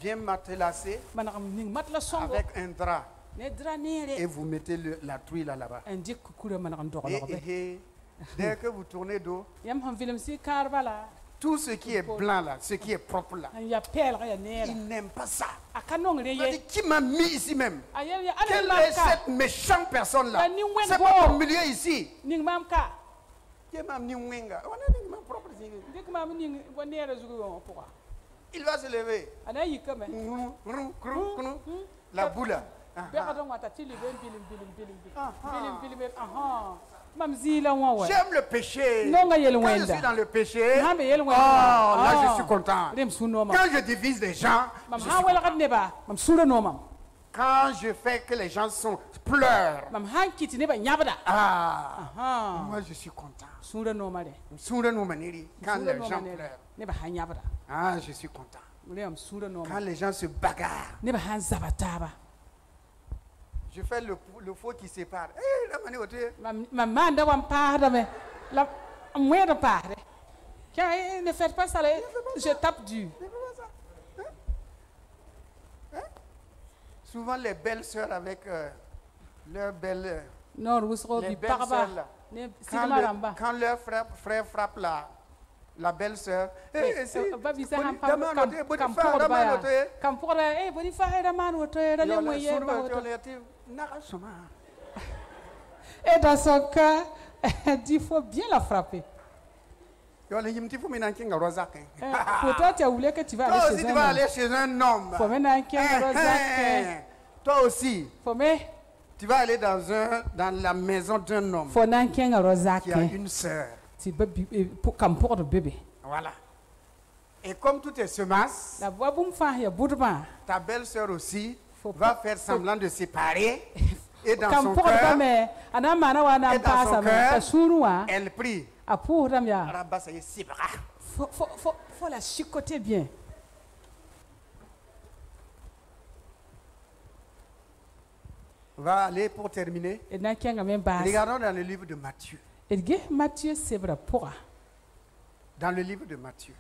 Bien matelassé. Avec un drap. Et vous mettez la truie là-bas. Et dès que vous tournez d'eau, tout ce qui est blanc là, ce qui est propre là, ils n'aiment pas ça. Qui m'a mis ici même? Quelle est cette méchante personne là? C'est pas mon milieu ici. Il va se lever. La boule. J'aime le péché. Quand je suis dans le péché, là je suis content. Quand je divise les gens, quand je fais que les gens pleurent, moi je suis content. Quand les gens pleurent, je suis content. Quand les gens se bagarrent, je fais le faux qui sépare. Ne faites pas ça, je tape dur. Souvent les belles sœurs avec leurs belles... les belles sœurs là. Quand leur frère frappe la belle-sœur, et dans son cœur, elle dit il faut bien la frapper. Pour toi, tu as voulu que tu vas aller chez un homme. Toi aussi, tu vas aller dans la maison d'un homme qui a une sœur. Voilà. Et comme tout est semences, ta belle-sœur aussi va faire semblant de séparer. Et dans son cœur, elle prie. Faut la chicoter bien. On va aller pour terminer. Regardons dans le livre de Matthieu. Dans le livre de Matthieu.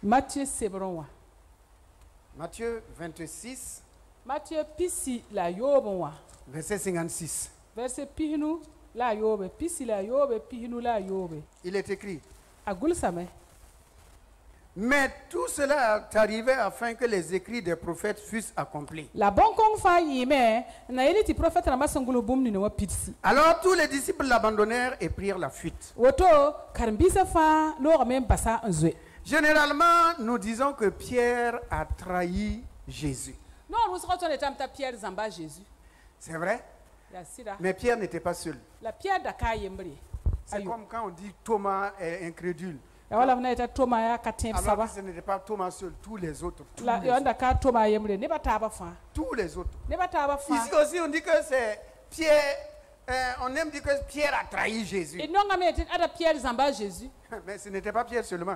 Matthieu 26. Verset 56. Il est écrit. Mais tout cela est arrivé afin que les écrits des prophètes fussent accomplis. Alors tous les disciples l'abandonnèrent et prirent la fuite. Généralement, nous disons que Pierre a trahi Jésus. C'est vrai? Mais Pierre n'était pas seul. C'est comme quand on dit Thomas est incrédule. Alors ce n'était pas Thomas seul, tous les autres. Tous les autres. Ici aussi on dit que c'est Pierre. On aime dire que Pierre a trahi Jésus. Mais ce n'était pas Pierre seulement.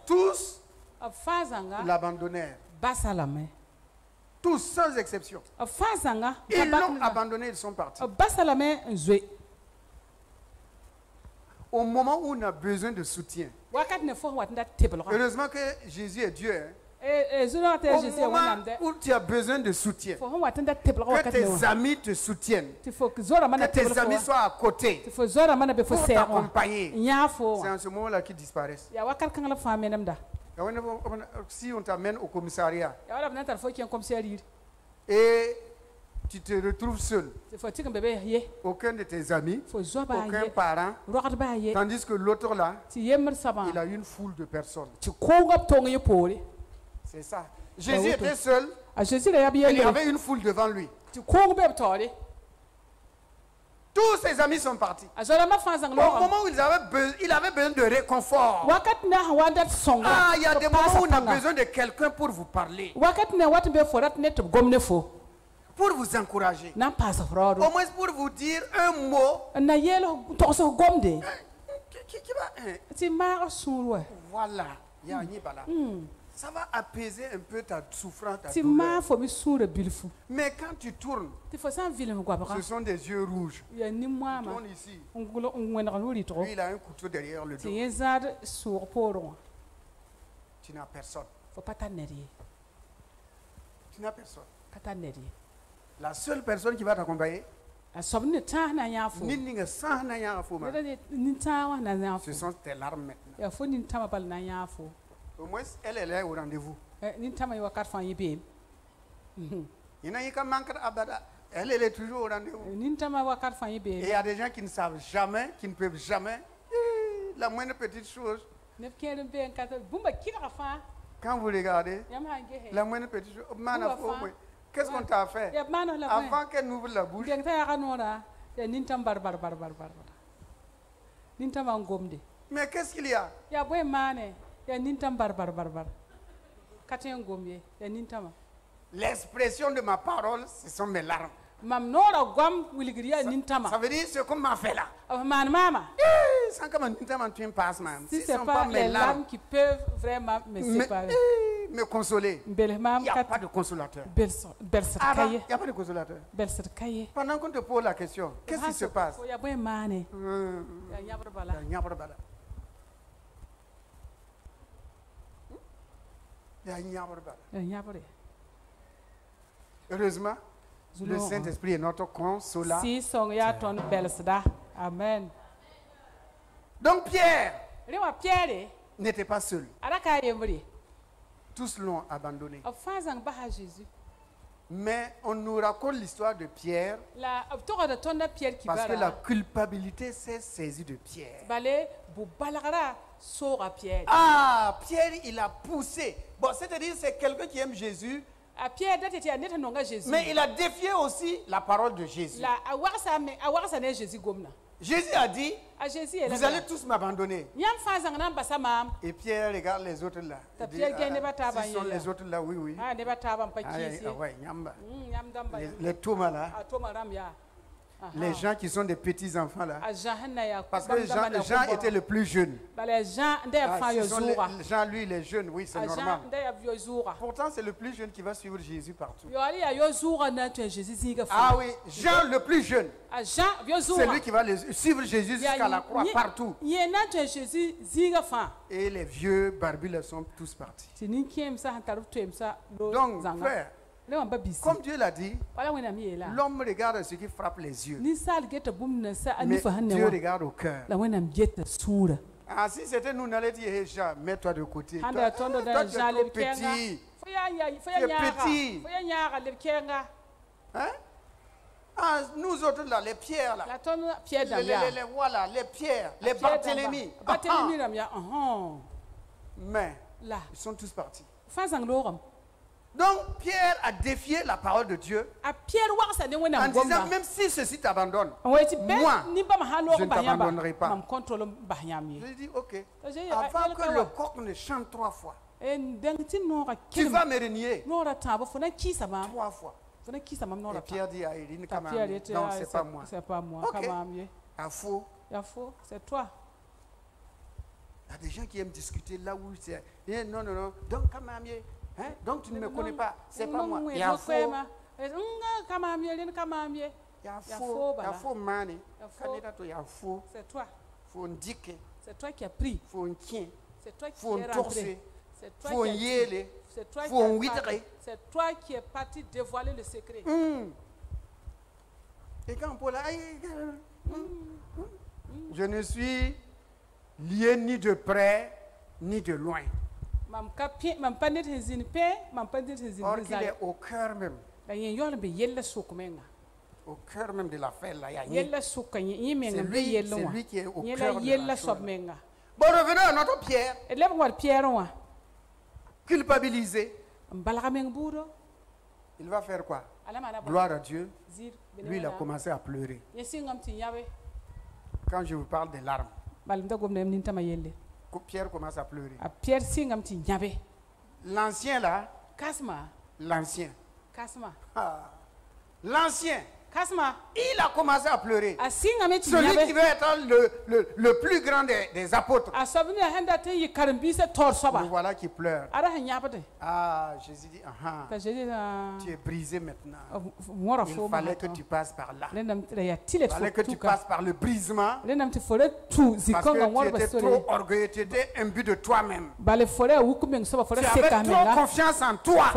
Tous l'abandonnèrent. Tous, sans exception. Ils l'ont abandonné, ils sont partis. Au moment où on a besoin de soutien. Heureusement que Jésus est Dieu. Hein. Au moment où tu as besoin de soutien, que tes amis te soutiennent, que tes amis soient à côté pour t'accompagner, c'est en ce moment-là qu'ils disparaissent. Si on t'amène au commissariat et tu te retrouves seul. Aucun de tes amis, aucun parent. Tandis que l'autre là, il a une foule de personnes. C'est ça. Jésus était seul. Il y avait une foule devant lui. Tous ses amis sont partis. Au moment où il avait besoin de réconfort. Il y a des moments où on a besoin de quelqu'un pour vous parler. Pour vous encourager. Au moins pour vous dire un mot. Voilà. Ça va apaiser un peu ta souffrance, ta douleur. Mais quand tu tournes, ce sont des yeux rouges. Tu tournes ici. Lui, il a un couteau derrière le dos. Tu n'as personne. Tu n'as personne. La seule personne qui va t'accompagner, ce sont tes larmes maintenant. Au moins, elle est là au rendez-vous. Elle est toujours au rendez-vous. Et il y a des gens qui ne savent jamais, qui ne peuvent jamais. La moindre petite chose. Quand vous regardez, la moindre petite chose. Qu'est-ce qu'on t'a fait? Avant qu'elle n'ouvre la bouche. Mais qu'est-ce qu'il y a? L'expression de ma parole, ce sont mes larmes. Ça veut dire ce qu'on m'a fait là. Sans que tu me passes, si ce n'est pas les larmes qui peuvent vraiment me séparer. Me consoler. Il n'y a pas de consolateur. Il n'y a pas de consolateur. Pendant qu'on te pose la question, qu'est-ce qui se passe? Heureusement, le Saint-Esprit est notre consolateur. Amen. Donc Pierre n'était pas seul. Tous l'ont abandonné. Mais on nous raconte l'histoire de Pierre parce que la culpabilité s'est saisie de Pierre. Ah, Pierre, il a poussé. Bon, c'est-à-dire c'est quelqu'un qui aime Jésus. Mais il a défié aussi la parole de Jésus. Jésus a dit, vous allez tous m'abandonner. Et Pierre regarde les autres là. Dit, ce sont les autres là, oui, oui. Les Thomas là. Les gens qui sont des petits enfants là. Parce que Jean était le plus jeune. Jean, lui, il est jeune, oui, c'est normal. Pourtant, c'est le plus jeune qui va suivre Jésus partout. Ah oui, Jean le plus jeune. C'est lui qui va suivre Jésus jusqu'à la croix partout. Et les vieux barbus là sont tous partis. Donc, frère, comme Dieu l'a dit, l'homme regarde ce qui frappe les yeux. Mais Dieu regarde au cœur. Ah, si c'était nous, on allait dire, hey, Jean, mets-toi de côté. Toi, tu es trop petit. Tu es petit. Hein? Ah, nous autres là, les pierres là. Voilà, les pierres, les Barthélemy. Mais, ils sont tous partis. Donc Pierre a défié la parole de Dieu en disant même si ceci t'abandonne, moi je ne t'abandonnerai pas. J'ai dit ok, avant que le coq ne chante 3 fois, tu vas me renier 3 fois. Et Pierre dit à Irine, non, c'est pas moi. Ok, à faux. C'est toi. Il y a des gens qui aiment discuter là où c'est. Non. Donc, Kamamié. Hein? Donc tu ne me connais pas, c'est pas moi. Il y a faux. Il y a faux, mani. Il y a faux. C'est toi. Faut indiquer. C'est toi qui as pris. Faut un tien. C'est toi qui faut es rentré. C'est toi faut qui yéler. C'est toi faut qui c'est toi qui es parti dévoiler le secret. Et quand Paul a je ne suis lié ni de près ni de loin. Or qu'il est au cœur même. Au cœur même de l'affaire, là, c'est lui qui est au cœur de la chose. Bon, revenons à notre Pierre. Culpabilisé. Il va faire quoi? Gloire à Dieu. Lui, il a commencé à pleurer. Quand je vous parle des larmes, Pierre commence à pleurer. L'ancien là, l'ancien, l'ancien, il a commencé à pleurer. Celui qui veut être le plus grand des apôtres. Le voilà qui pleure. Ah, Jésus dit, tu es brisé maintenant. Il fallait que tu passes par là. Il fallait que tu passes par le brisement. Parce que tu étais trop orgueilleux, tu étais imbu de toi-même. Tu avais trop confiance en toi.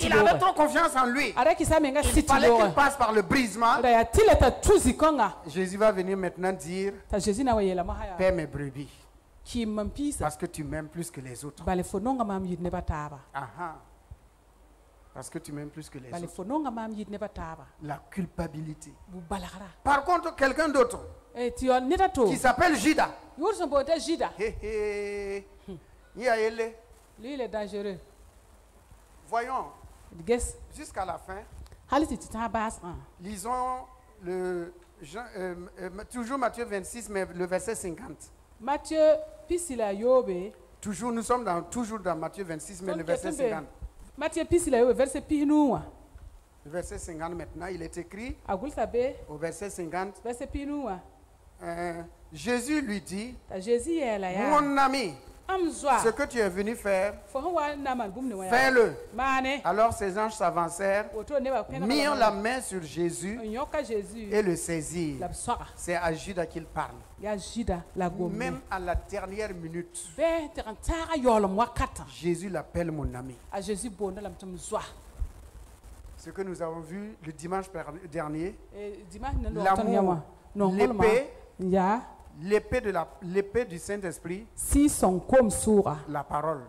Il avait trop confiance en lui. Il fallait qu'il passe par le brisement. Jésus va venir maintenant dire, paie mes brebis. Parce que tu m'aimes plus que les autres. Parce que tu m'aimes plus que les autres. La culpabilité. Par contre, quelqu'un d'autre qui s'appelle Judas. Lui, il est dangereux. Voyons, jusqu'à la fin, lisons toujours Matthieu 26, mais le verset 50. Matthieu, pisila yobe. Toujours, nous sommes toujours dans Matthieu 26, mais le verset 50. Matthieu pisila yobe, verset pinou. Le verset 50 maintenant, il est écrit au verset 50. Jésus lui dit, mon ami, ce que tu es venu faire, fais-le. Alors ces anges s'avancèrent, mirent la main sur Jésus et le saisirent. C'est à Judas qu'il parle. Même à la dernière minute, Jésus l'appelle mon ami. Ce que nous avons vu le dimanche dernier, l'amour, l'épée du Saint-Esprit, la parole.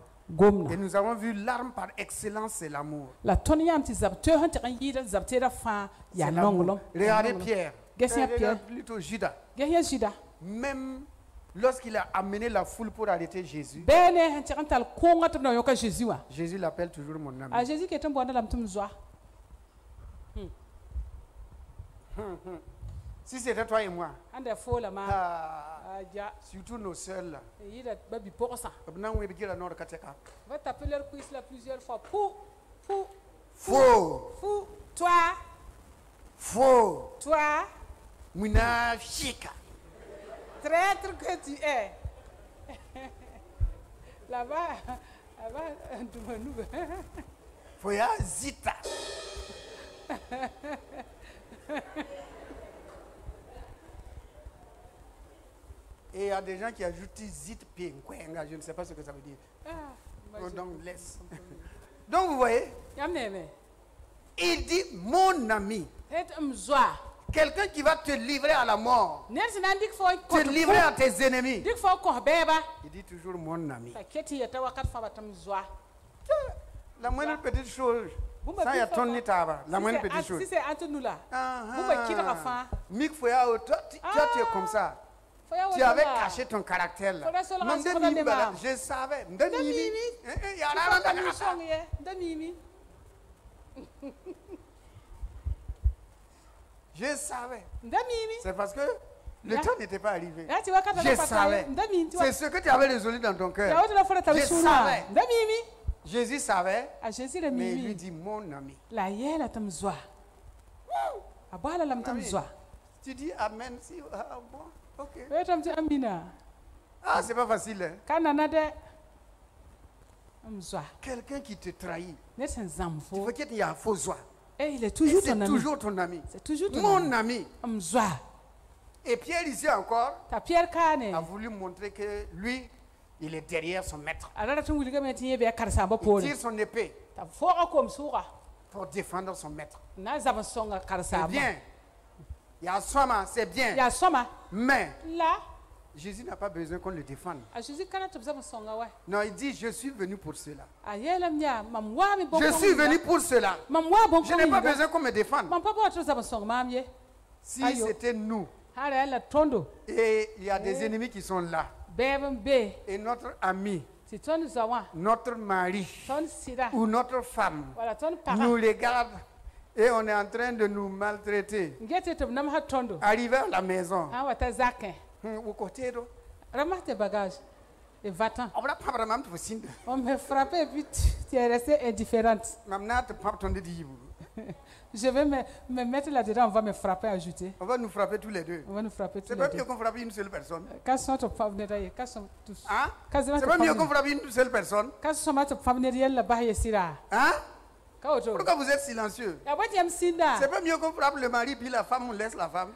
Et nous avons vu l'arme par excellence, c'est l'amour. Regardez Pierre, plutôt Judas. Même lorsqu'il a amené la foule pour arrêter Jésus, Jésus l'appelle toujours mon ami. Si c'était toi et moi, surtout nos sœurs là, va taper leur cuisse là plusieurs fois. Faux. Toi. Faux. Toi. Munafika. Traître que tu es. Là-bas, Foya zita. Et il y a des gens qui ajoutent zit piengwenga, je ne sais pas ce que ça veut dire. Donc laisse. Donc vous voyez, il dit mon ami. Quelqu'un qui va te livrer à la mort, te livrer à tes ennemis. Il dit toujours mon ami. La moindre petite chose. Ça y a ton état. La moindre petite chose. Si c'est entre nous là, Mick Foya, toi tu es comme ça. Tu avais caché ton caractère là. Je savais. Je savais. C'est parce que le temps n'était pas arrivé. Je savais. C'est ce que tu avais résolu dans ton cœur. Je savais. Jésus savait. Mais il lui dit mon ami. Tu dis amen si. Bon. Ok. Ah, c'est pas facile. Quelqu'un qui te trahit. Tu veux qu'il y ait un faux joie. Il est toujours ton ami. C'est toujours ton mon ami. Ami. Et Pierre ici encore a voulu montrer que lui, il est derrière son maître. Il tire son épée pour défendre son maître. C'est bien. Il y a Soma, c'est bien. Mais Jésus n'a pas besoin qu'on le défende. Non, il dit, je suis venu pour cela. Je suis venu pour cela. Je n'ai pas besoin qu'on me défende. Si c'était nous, et il y a des ennemis qui sont là, et notre ami, notre mari ou notre femme nous regarde et on est en train de nous maltraiter. Arrivé à la maison, au côté de ramasse tes bagages et va-t'en. On m'a frappé et puis tu es restée indifférente. Je vais me mettre là-dedans, on va me frapper, ajouter. On va nous frapper tous les deux. On va nous frapper tous les deux. C'est pas mieux qu'on frappe une seule personne. Hein? C'est pas mieux qu'on frappe une seule personne. Hein? Pourquoi vous êtes silencieux? C'est pas mieux qu'on frappe le mari puis la femme, on laisse la femme.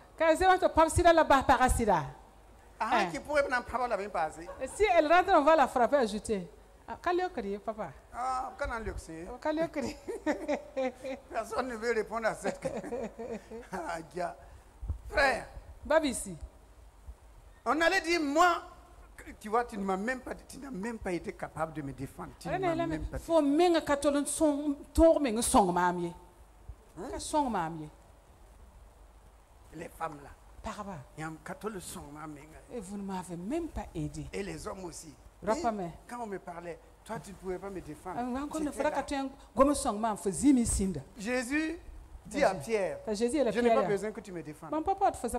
Ah, qui pourrait pas la même passer. Si elle rentre, on va la frapper, ajouter. Papa. Ah, personne ne veut répondre à cette question. Frère, Babisi. On allait dire, moi, tu vois, tu n'as même pas été capable de me défendre. Tu ne m'as même pas les femmes là. Et vous ne m'avez même pas aidé. Et les hommes aussi. Quand on me parlait, toi tu ne pouvais pas me défendre. Jésus dit à Pierre, je n'ai pas besoin que tu me défendes.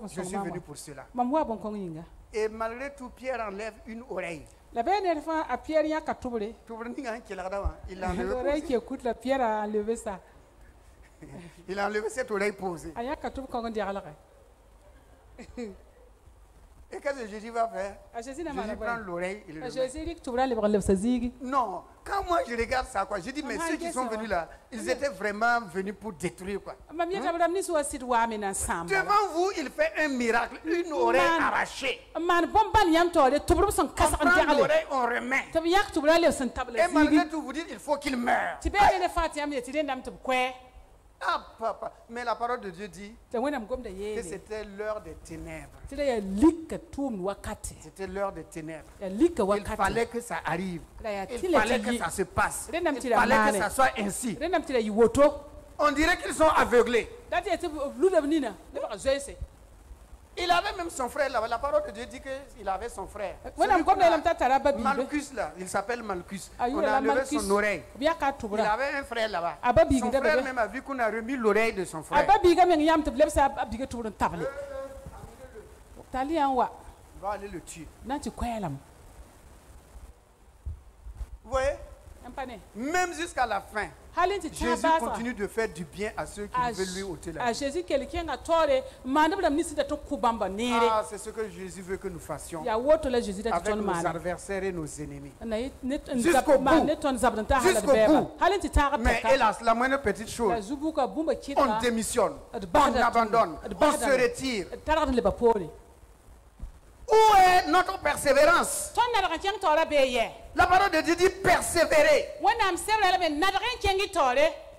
Je suis venu pour cela. Et malgré tout, Pierre enlève une oreille. Il a enlevé ça. Il a enlevé cette oreille posée. Et qu'est-ce que Jésus va faire? Jésus prend l'oreille et le met. Non, quand moi je regarde ça, quoi, je dis, mais ceux qui sont venus là, ils étaient vraiment venus pour détruire. Quoi. Devant vous, il fait un miracle, une oreille arrachée. On prend l'oreille, on remet. Et malgré tout, vous dites, il faut qu'il meure. Ah, papa. Mais la parole de Dieu dit que c'était l'heure des ténèbres. C'était l'heure des ténèbres. Il fallait que ça arrive. Il fallait que ça se passe. Il fallait que ça soit ainsi. On dirait qu'ils sont aveuglés. Il avait même son frère là. La parole de Dieu dit qu'il avait son frère. Malchus là, il s'appelle Malchus. On a enlevé son oreille. Il avait un frère là-bas. Son frère même a vu qu'on a remis l'oreille de son frère. Il va aller le tuer. Vous voyez? Même jusqu'à la fin, Jésus continue de faire du bien à ceux qui veulent lui ôter la vie. Ah, c'est ce que Jésus veut que nous fassions avec nos adversaires et nos ennemis. Jusqu'au bout. Jusqu'au bout. Mais hélas, la moindre petite chose, on démissionne, on abandonne, on se retire. Où est notre persévérance? La parole de Dieu dit persévérer.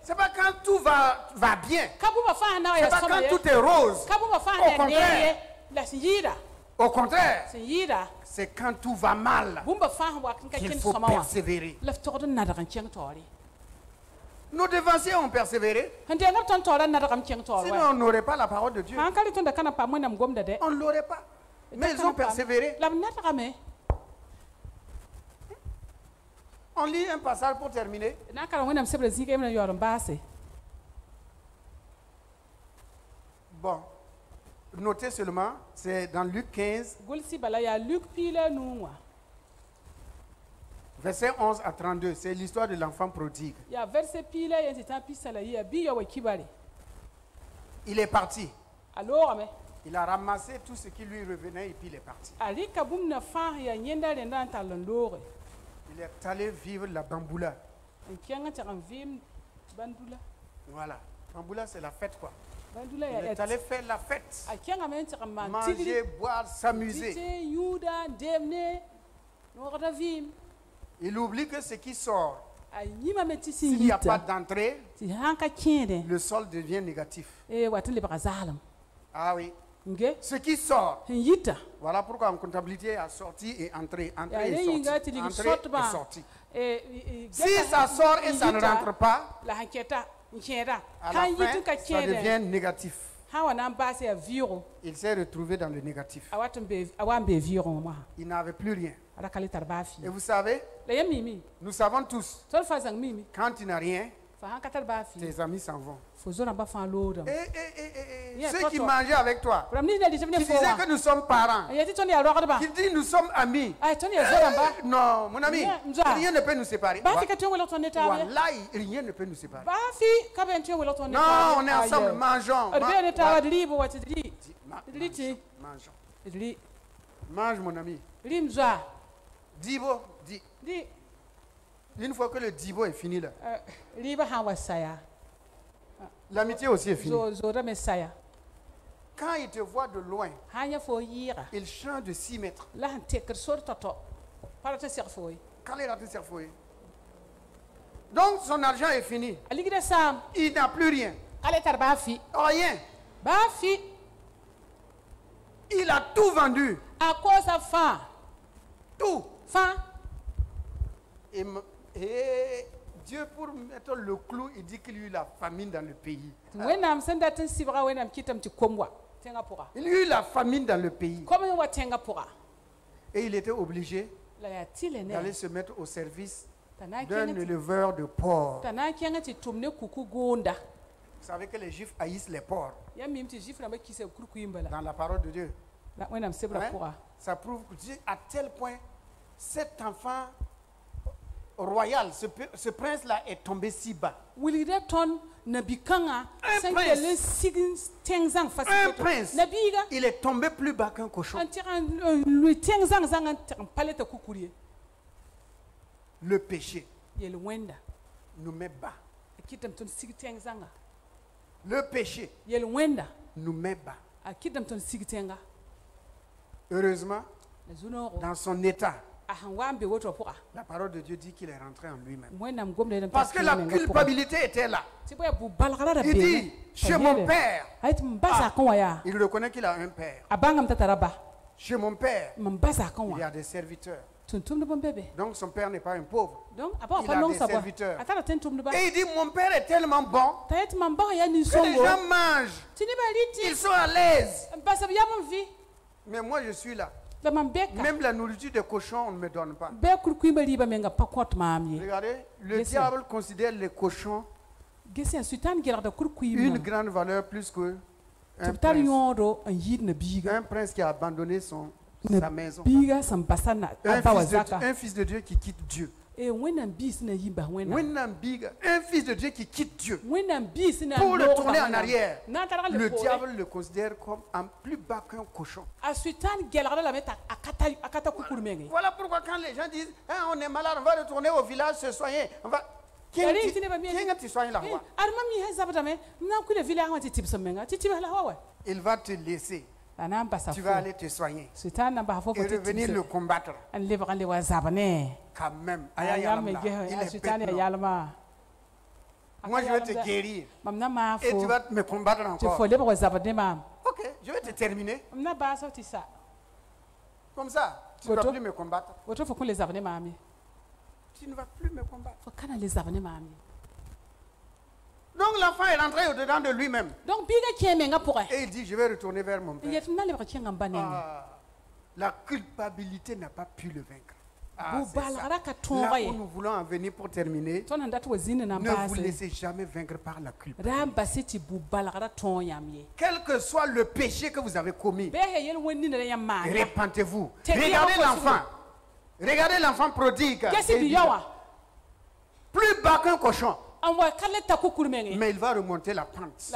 C'est pas quand tout va bien. C'est pas quand tout est rose. Au contraire, c'est quand tout va mal qu'il faut persévérer. Nos devanciers ont persévéré. Sinon, on n'aurait pas la parole de Dieu. On ne l'aurait pas. Mais ils ont persévéré. On lit un passage pour terminer. Bon, notez seulement, c'est dans Luc 15, verset 11 à 32. C'est l'histoire de l'enfant prodigue. Il est parti. Il a ramassé tout ce qui lui revenait et puis il est parti. Il est allé vivre la bamboula. Voilà. Bamboula, c'est la fête, quoi. Il est allé faire la fête. Manger, boire, s'amuser. Il oublie que ce qui sort, s'il n'y a pas d'entrée, le sol devient négatif. Ah oui. Ce qui sort. Voilà pourquoi en comptabilité, il y a sortie et entrée. Entrée et sortie. Entrée et sortie. Si ça sort et ça ne rentre pas, à la fin, ça devient négatif. Il s'est retrouvé dans le négatif. Il n'avait plus rien. Et vous savez, nous savons tous, quand tu n'as rien, tes amis s'en vont. Et ceux qui mangeaient avec toi, qui disaient que nous sommes parents, qui disent nous sommes amis. Non, mon ami, rien ne peut nous séparer. Voilà, rien ne peut nous séparer. Non, on est ensemble, mangeons. Mangeons. Mange, mon ami. Dibo, dis. Une fois que le dibo est fini là, l'amitié aussi est finie. Quand il te voit de loin, il change de 6 mètres. Donc son argent est fini. Il n'a plus rien. Rien. Il a tout vendu. Tout. Et Dieu, pour mettre le clou, il dit qu'il y a eu la famine dans le pays. Il y a eu la famine dans le pays. Et il était obligé d'aller se mettre au service d'un éleveur de porcs. Vous savez que les Juifs haïssent les porcs. Dans la parole de Dieu. Hein? Ça prouve à tel point cet enfant royal, ce prince-là est tombé si bas. Un prince, il est tombé plus bas qu'un cochon. Le péché nous met bas. Le péché nous met bas. Heureusement, dans son état, la parole de Dieu dit qu'il est rentré en lui-même. Parce que la culpabilité était là. Il dit, chez mon père, il reconnaît qu'il a un père. Chez mon père, il y a des serviteurs. Donc son père n'est pas un pauvre. Il a des serviteurs. Et il dit, mon père est tellement bon que les gens mangent. Ils sont à l'aise. Mais moi je suis là. Même la nourriture des cochons, on ne me donne pas. Regardez, le diable considère les cochons une grande valeur plus que un prince qui a abandonné sa maison. Un fils de Dieu qui quitte Dieu. Un fils de Dieu qui quitte Dieu pour le tourner en arrière. Le diable le considère comme un plus bas qu'un cochon. Voilà pourquoi quand les gens disent on est malade, on va retourner au village se soigner. Qui est-ce soigner la voix? Il va te laisser. Tu vas aller te soigner et revenir le combattre. Quand même, il est bête. Moi je vais te guérir et tu vas me combattre encore. Ok, je vais te terminer. Comme ça, tu ne vas plus me combattre. Tu ne vas plus me combattre. Donc l'enfant est rentré au-dedans de lui-même. Et il dit, je vais retourner vers mon père. La culpabilité n'a pas pu le vaincre. Là où nous voulons en venir pour terminer, ne vous laissez jamais vaincre par la culpabilité. Quel que soit le péché que vous avez commis, répentez-vous. Regardez l'enfant prodigue. Plus bas qu'un cochon. Mais il va remonter la pente.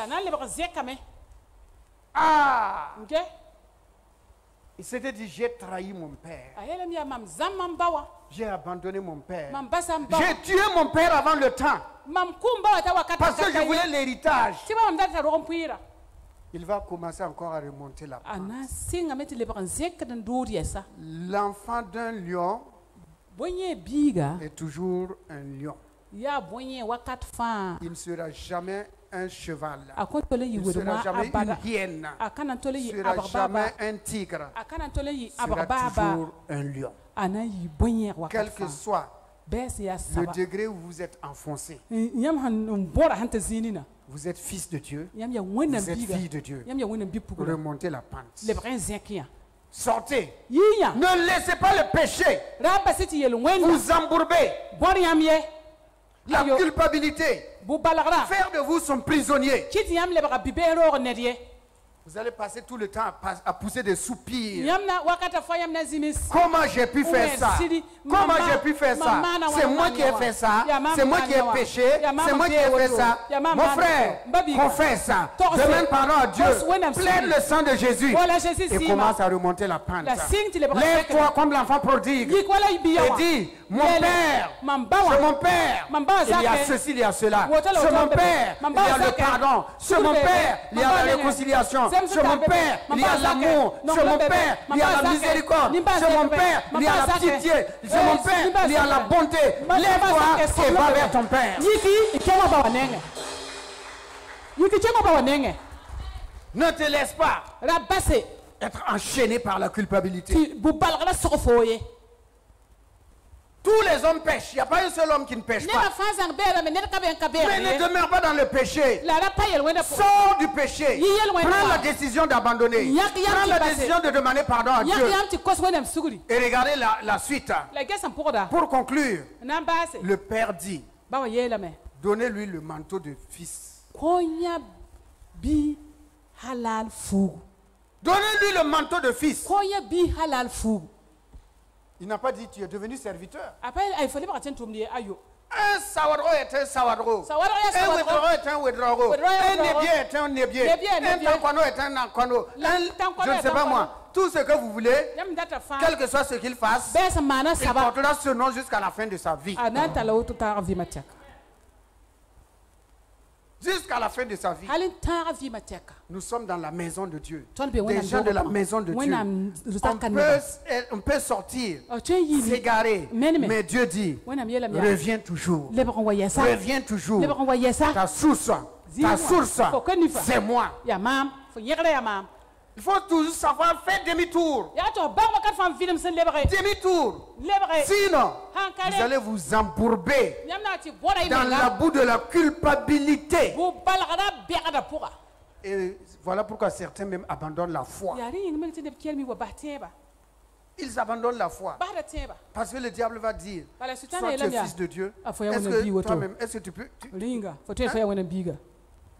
Il s'était dit, j'ai trahi mon père. J'ai abandonné mon père. J'ai tué mon père avant le temps. Parce que je voulais l'héritage. Il va commencer encore à remonter la pente. L'enfant d'un lion est toujours un lion. Il ne sera jamais un cheval. Il ne sera jamais une hyène. Il ne sera jamais un tigre. Il sera toujours un lion. Quel que soit le degré où vous êtes enfoncé, vous êtes fils de Dieu, vous êtes fille de Dieu. Remontez la pente. Sortez. Ne laissez pas le péché vous embourber. La culpabilité, faire de vous son prisonnier. Vous allez passer tout le temps à pousser des soupirs. Comment j'ai pu faire ça? Comment j'ai pu faire ça? C'est moi qui ai fait ça. C'est moi qui ai péché. C'est moi qui ai fait ça. Mon frère, confesse ça. Demande pardon à Dieu. Plaide le sang de Jésus. Et commence à remonter la pente. Lève-toi comme l'enfant prodigue. Et dis, mon père, c'est mon père. Il y a ceci, il y a cela. C'est mon père, il y a le pardon. C'est mon père, il y a la réconciliation. Sur mon père, il y a l'amour. Sur mon père, il y a la miséricorde. Sur mon père, il y a la pitié. Sur mon père, il y a la bonté. Lève-toi et va vers ton père. Ne te laisse pas être enchaîné par la culpabilité. Tous les hommes pêchent. Il n'y a pas un seul homme qui ne pêche pas. Mais ne demeure pas dans le péché. Sors du péché. Prends la décision d'abandonner. Prends la décision de demander pardon à Dieu. Et regardez la suite. Pour conclure, le Père dit, donnez-lui le manteau de fils. Donnez-lui le manteau de fils. Il n'a pas dit tu es devenu serviteur. Un sawadro est un sawadro. Un wedro est un wedro. Un nébier est un nébier. Un tankwano est un tankwano. Je ne sais pas moi. Tout ce que vous voulez, quel que soit ce qu'il fasse, il portera ce nom jusqu'à la fin de sa vie. Jusqu'à la fin de sa vie. Nous sommes dans la maison de Dieu. Des gens de la maison de Dieu. On peut sortir, s'égarer, mais Dieu dit, reviens toujours. Reviens toujours. Ta source, c'est moi. Il faut toujours savoir faire demi-tour. Demi-tour. Sinon, vous allez vous embourber dans la boue de la culpabilité. Et voilà pourquoi certains même abandonnent la foi. Ils abandonnent la foi. Parce que le diable va dire, soit tu es fils de Dieu. Est-ce que toi-même, est-ce que tu peux...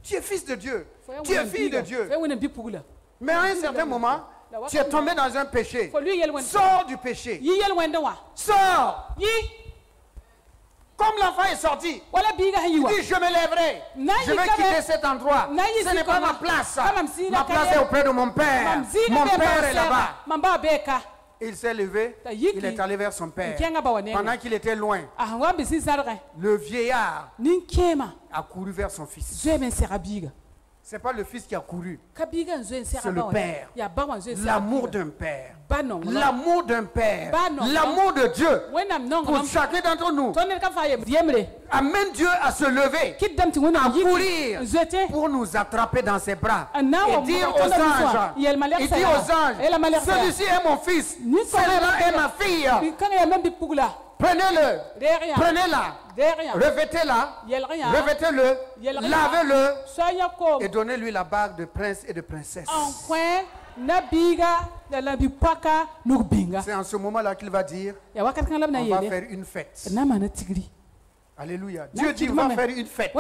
Tu es fils de Dieu. Tu es fille de Dieu. Mais à un certain moment, tu es tombé dans un péché. Sors du péché. Sors. Comme l'enfant est sorti, il dit je me lèverai. Je vais quitter cet endroit. Ce n'est pas ma place. Ma place est auprès de mon père. Mon père est là-bas. Il s'est levé, il est allé vers son père. Pendant qu'il était loin, le vieillard a couru vers son fils. Ce n'est pas le fils qui a couru, c'est le père. L'amour d'un père. L'amour d'un père. L'amour de Dieu pour chacun d'entre nous amène Dieu à se lever, à courir pour nous attraper dans ses bras et dire aux anges, celui-ci est mon fils, celle-là est ma fille. Prenez-le, prenez-la, revêtez-la, revêtez-le, lavez-le et donnez-lui la bague de prince et de princesse. C'est en ce moment-là qu'il va dire, on va faire une fête. Alléluia. Dieu dit, on va faire une fête.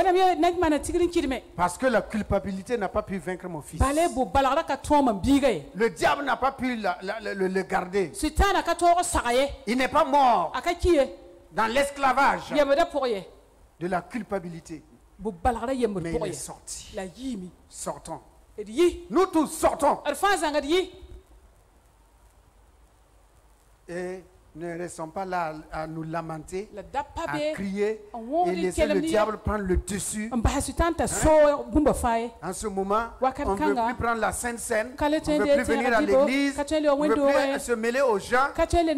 Parce que la culpabilité n'a pas pu vaincre mon fils. Le diable n'a pas pu le garder. Il n'est pas mort dans l'esclavage de la culpabilité. Mais il est sorti. Sortons. Nous tous sortons. Et Ne restons pas là à nous lamenter, à crier et laisser le diable prendre le dessus. Hein? En ce moment, on ne veut plus prendre la Sainte Seine, on ne veut plus venir à l'église, on ne veut plus se mêler aux gens. Quand les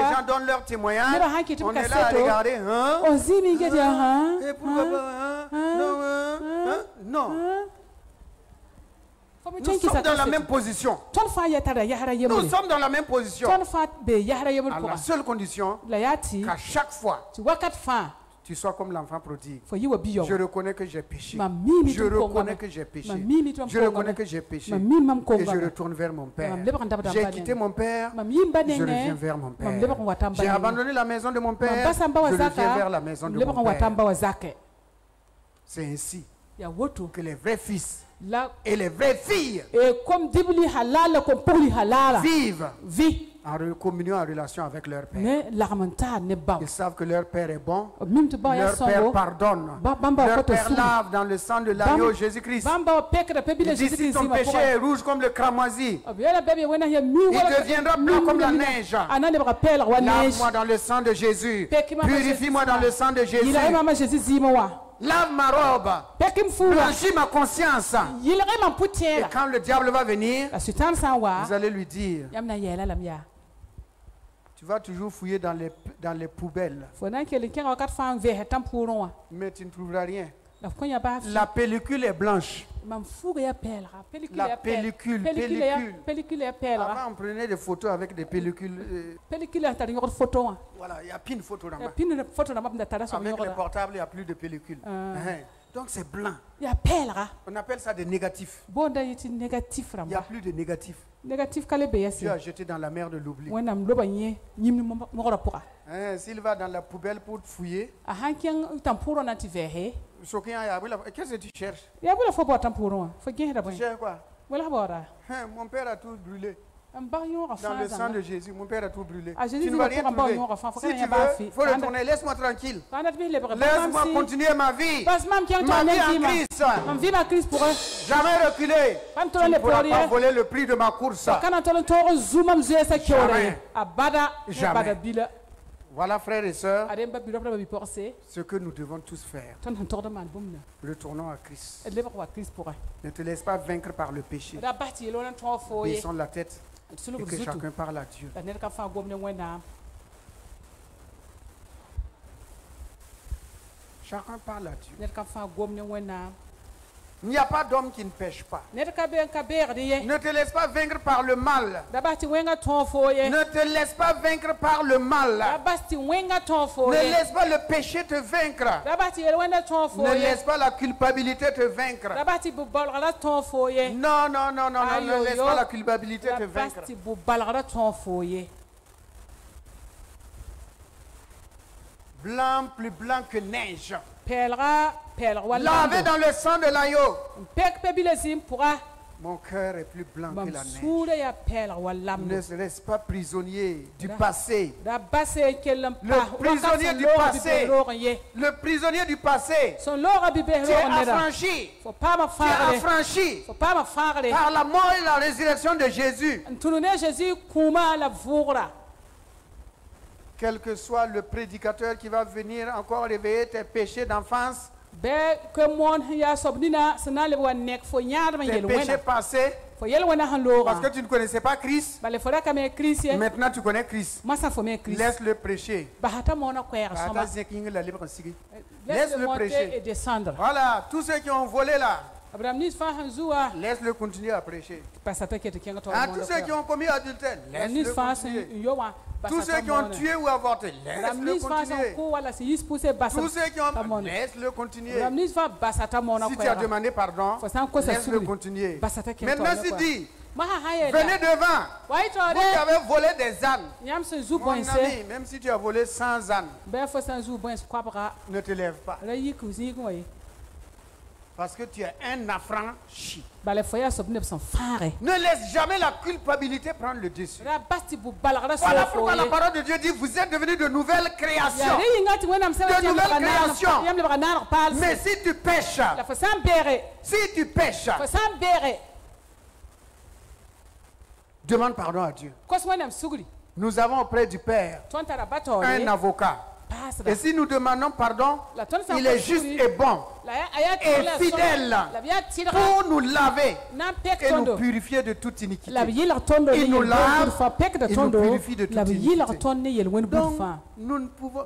gens donnent leur témoignage, on est là à regarder. Hein? Et pourquoi pas? Non. Nous sommes dans la même position. Nous sommes dans la même position. À la seule condition qu'à chaque fois, tu sois comme l'enfant prodigue. Je reconnais que j'ai péché. Je reconnais que j'ai péché. Je reconnais que j'ai péché. Et je retourne vers mon Père. J'ai quitté mon Père. Je reviens vers mon Père. J'ai abandonné la maison de mon Père. Je reviens vers la maison de mon Père. C'est ainsi que les vrais fils et les vraies filles vivent en communion, en relation avec leur Père. Ils savent que leur Père est bon, leur Père pardonne, leur Père lave dans le sang de l'agneau Jésus-Christ. Il dit, si ton péché est rouge comme le cramoisi, il deviendra blanc comme la neige. Lave-moi dans le sang de Jésus, purifie-moi dans le sang de Jésus. Lave ma robe, blanchis ma conscience. Et quand le diable va venir, vous allez lui dire, tu vas toujours fouiller dans les poubelles, mais tu ne trouveras rien. La pellicule est blanche. La pellicule. Avant, on prenait des photos avec des pellicules. Voilà, il n'y a plus de photos là-bas. Avec les portables, il n'y a plus de pellicule. Donc c'est blanc. On appelle ça des négatifs. Il n'y a plus de négatifs. Tu as jeté dans la mer de l'oubli. S'il va dans la poubelle pour fouiller, qu'est-ce que tu cherches? Tu cherches quoi? Mon père a tout brûlé. Dans le sang de Jésus, mon père a tout brûlé. Tu ne vas rien trouver. Si tu veux, il faut retourner. Laisse-moi tranquille. Laisse-moi continuer ma vie. Ma vie en Christ. Jamais reculer. Tu ne pourras pas voler le prix de ma course. Jamais. Voilà, frères et sœurs, ce que nous devons tous faire. Retournons à Christ. Ne te laisse pas vaincre par le péché. Baissons la tête et que chacun parle à Dieu. Chacun parle à Dieu. Il n'y a pas d'homme qui ne pêche pas. Ne te laisse pas vaincre par le mal. Ne te laisse pas vaincre par le mal. Ne laisse pas le péché te vaincre. Ne laisse pas la culpabilité te vaincre. Non, ne laisse pas la culpabilité te vaincre. Blanc, plus blanc que neige. Lavé dans le sang de l'agneau. Mon cœur est plus blanc que la neige. Ne reste pas prisonnier du passé. Le prisonnier du passé. Le prisonnier du passé. Tu es affranchi. Tu es affranchi par la mort et la résurrection de Jésus. Quel que soit le prédicateur qui va venir encore réveiller tes péchés d'enfance, tes péchés passés, parce que tu ne connaissais pas Christ, maintenant tu connais Christ. Laisse-le prêcher. Laisse-le prêcher et descendre. Voilà, tous ceux qui ont volé là, laisse-le continuer à prêcher. Tous ceux qui ont commis adultère, laisse-le continuer. Tous ceux qui ont tué ou avorté, laisse-le continuer. Tous ceux qui ont... Laisse-le continuer. Si tu as demandé pardon, laisse-le continuer. Maintenant, si dit, venez devant, vous qui avez volé des ânes. Mon ami, même si tu as volé 100 ânes, ne te lève pas. Parce que tu es un affranchi. Ne laisse jamais la culpabilité prendre le dessus. Voilà pourquoi la parole de Dieu dit, vous êtes devenus de nouvelles créations. De nouvelles créations. Mais si tu pêches, demande pardon à Dieu. Nous avons auprès du Père un avocat. Et si nous demandons pardon, il est juste et bon et fidèle pour nous laver et nous purifier de toute iniquité. Il nous lave, il nous purifie de toute iniquité. Donc, nous ne pouvons,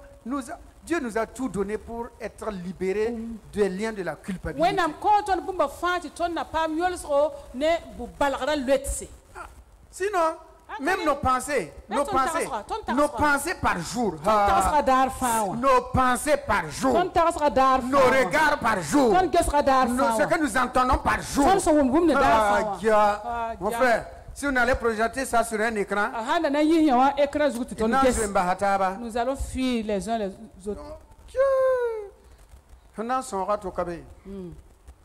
Dieu nous a tout donné pour être libérés des liens de la culpabilité. Sinon, même nos pensées par jour, nos pensées par jour, nos regards par jour, ce que nous entendons par jour. Mon frère, si on allait projeter ça sur un écran, nous allons fuir les uns les autres.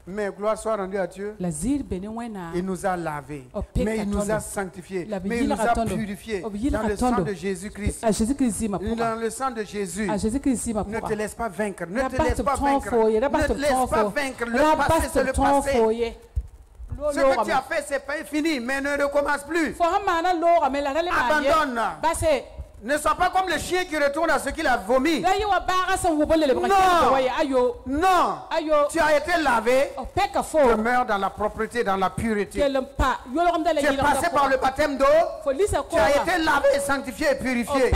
Mais gloire soit rendue à Dieu. Il nous a lavés, mais il nous a sanctifiés, mais il nous a purifiés dans le sang de Jésus-Christ. Dans le sang de Jésus. Ne te laisse pas vaincre. Ne te laisse pas vaincre. Ne te laisse pas vaincre. Le passé, c'est le passé. Ce que tu as fait, c'est pas fini, mais ne recommence plus. Abandonne. Ne sois pas comme le chien qui retourne à ce qu'il a vomi. Non, non. Tu as été lavé. Tu meurs dans la propreté, dans la pureté. Tu es passé par le baptême d'eau. Tu as été lavé, sanctifié et purifié.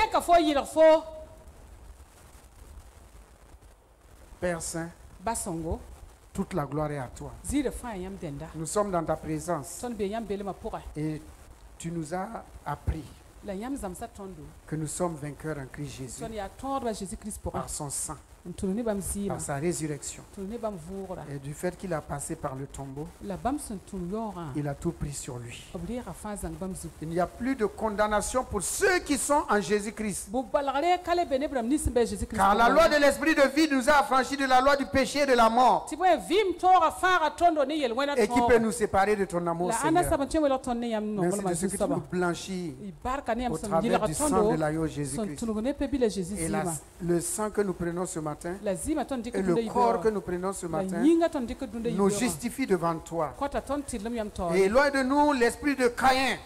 Père Saint, toute la gloire est à toi. Nous sommes dans ta présence. Et tu nous as appris que nous sommes vainqueurs en Christ Jésus par son sang, par sa résurrection. Et du fait qu'il a passé par le tombeau, il a tout pris sur lui. Il n'y a plus de condamnation pour ceux qui sont en Jésus-Christ. Car la loi de l'esprit de vie nous a affranchis de la loi du péché et de la mort. Et qui peut nous séparer de ton amour, Seigneur. Merci de ce que tu nous blanchis au travers du sang de l'agneau Jésus-Christ. Et le sang que nous prenons ce matin et le corps que nous prenons ce matin nous justifie devant toi. Et loin de nous l'esprit de Caïn.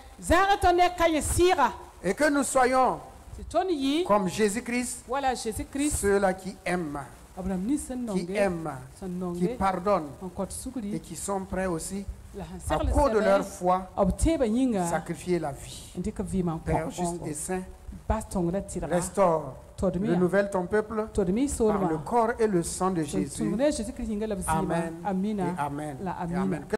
Et que nous soyons comme Jésus-Christ, ceux-là qui aiment, qui pardonnent et qui sont prêts aussi, à cause de leur foi, sacrifier la vie. Père juste et saint, restaure, renouvelle ton peuple par le corps et le sang de Jésus. Amen et amen. Et amen.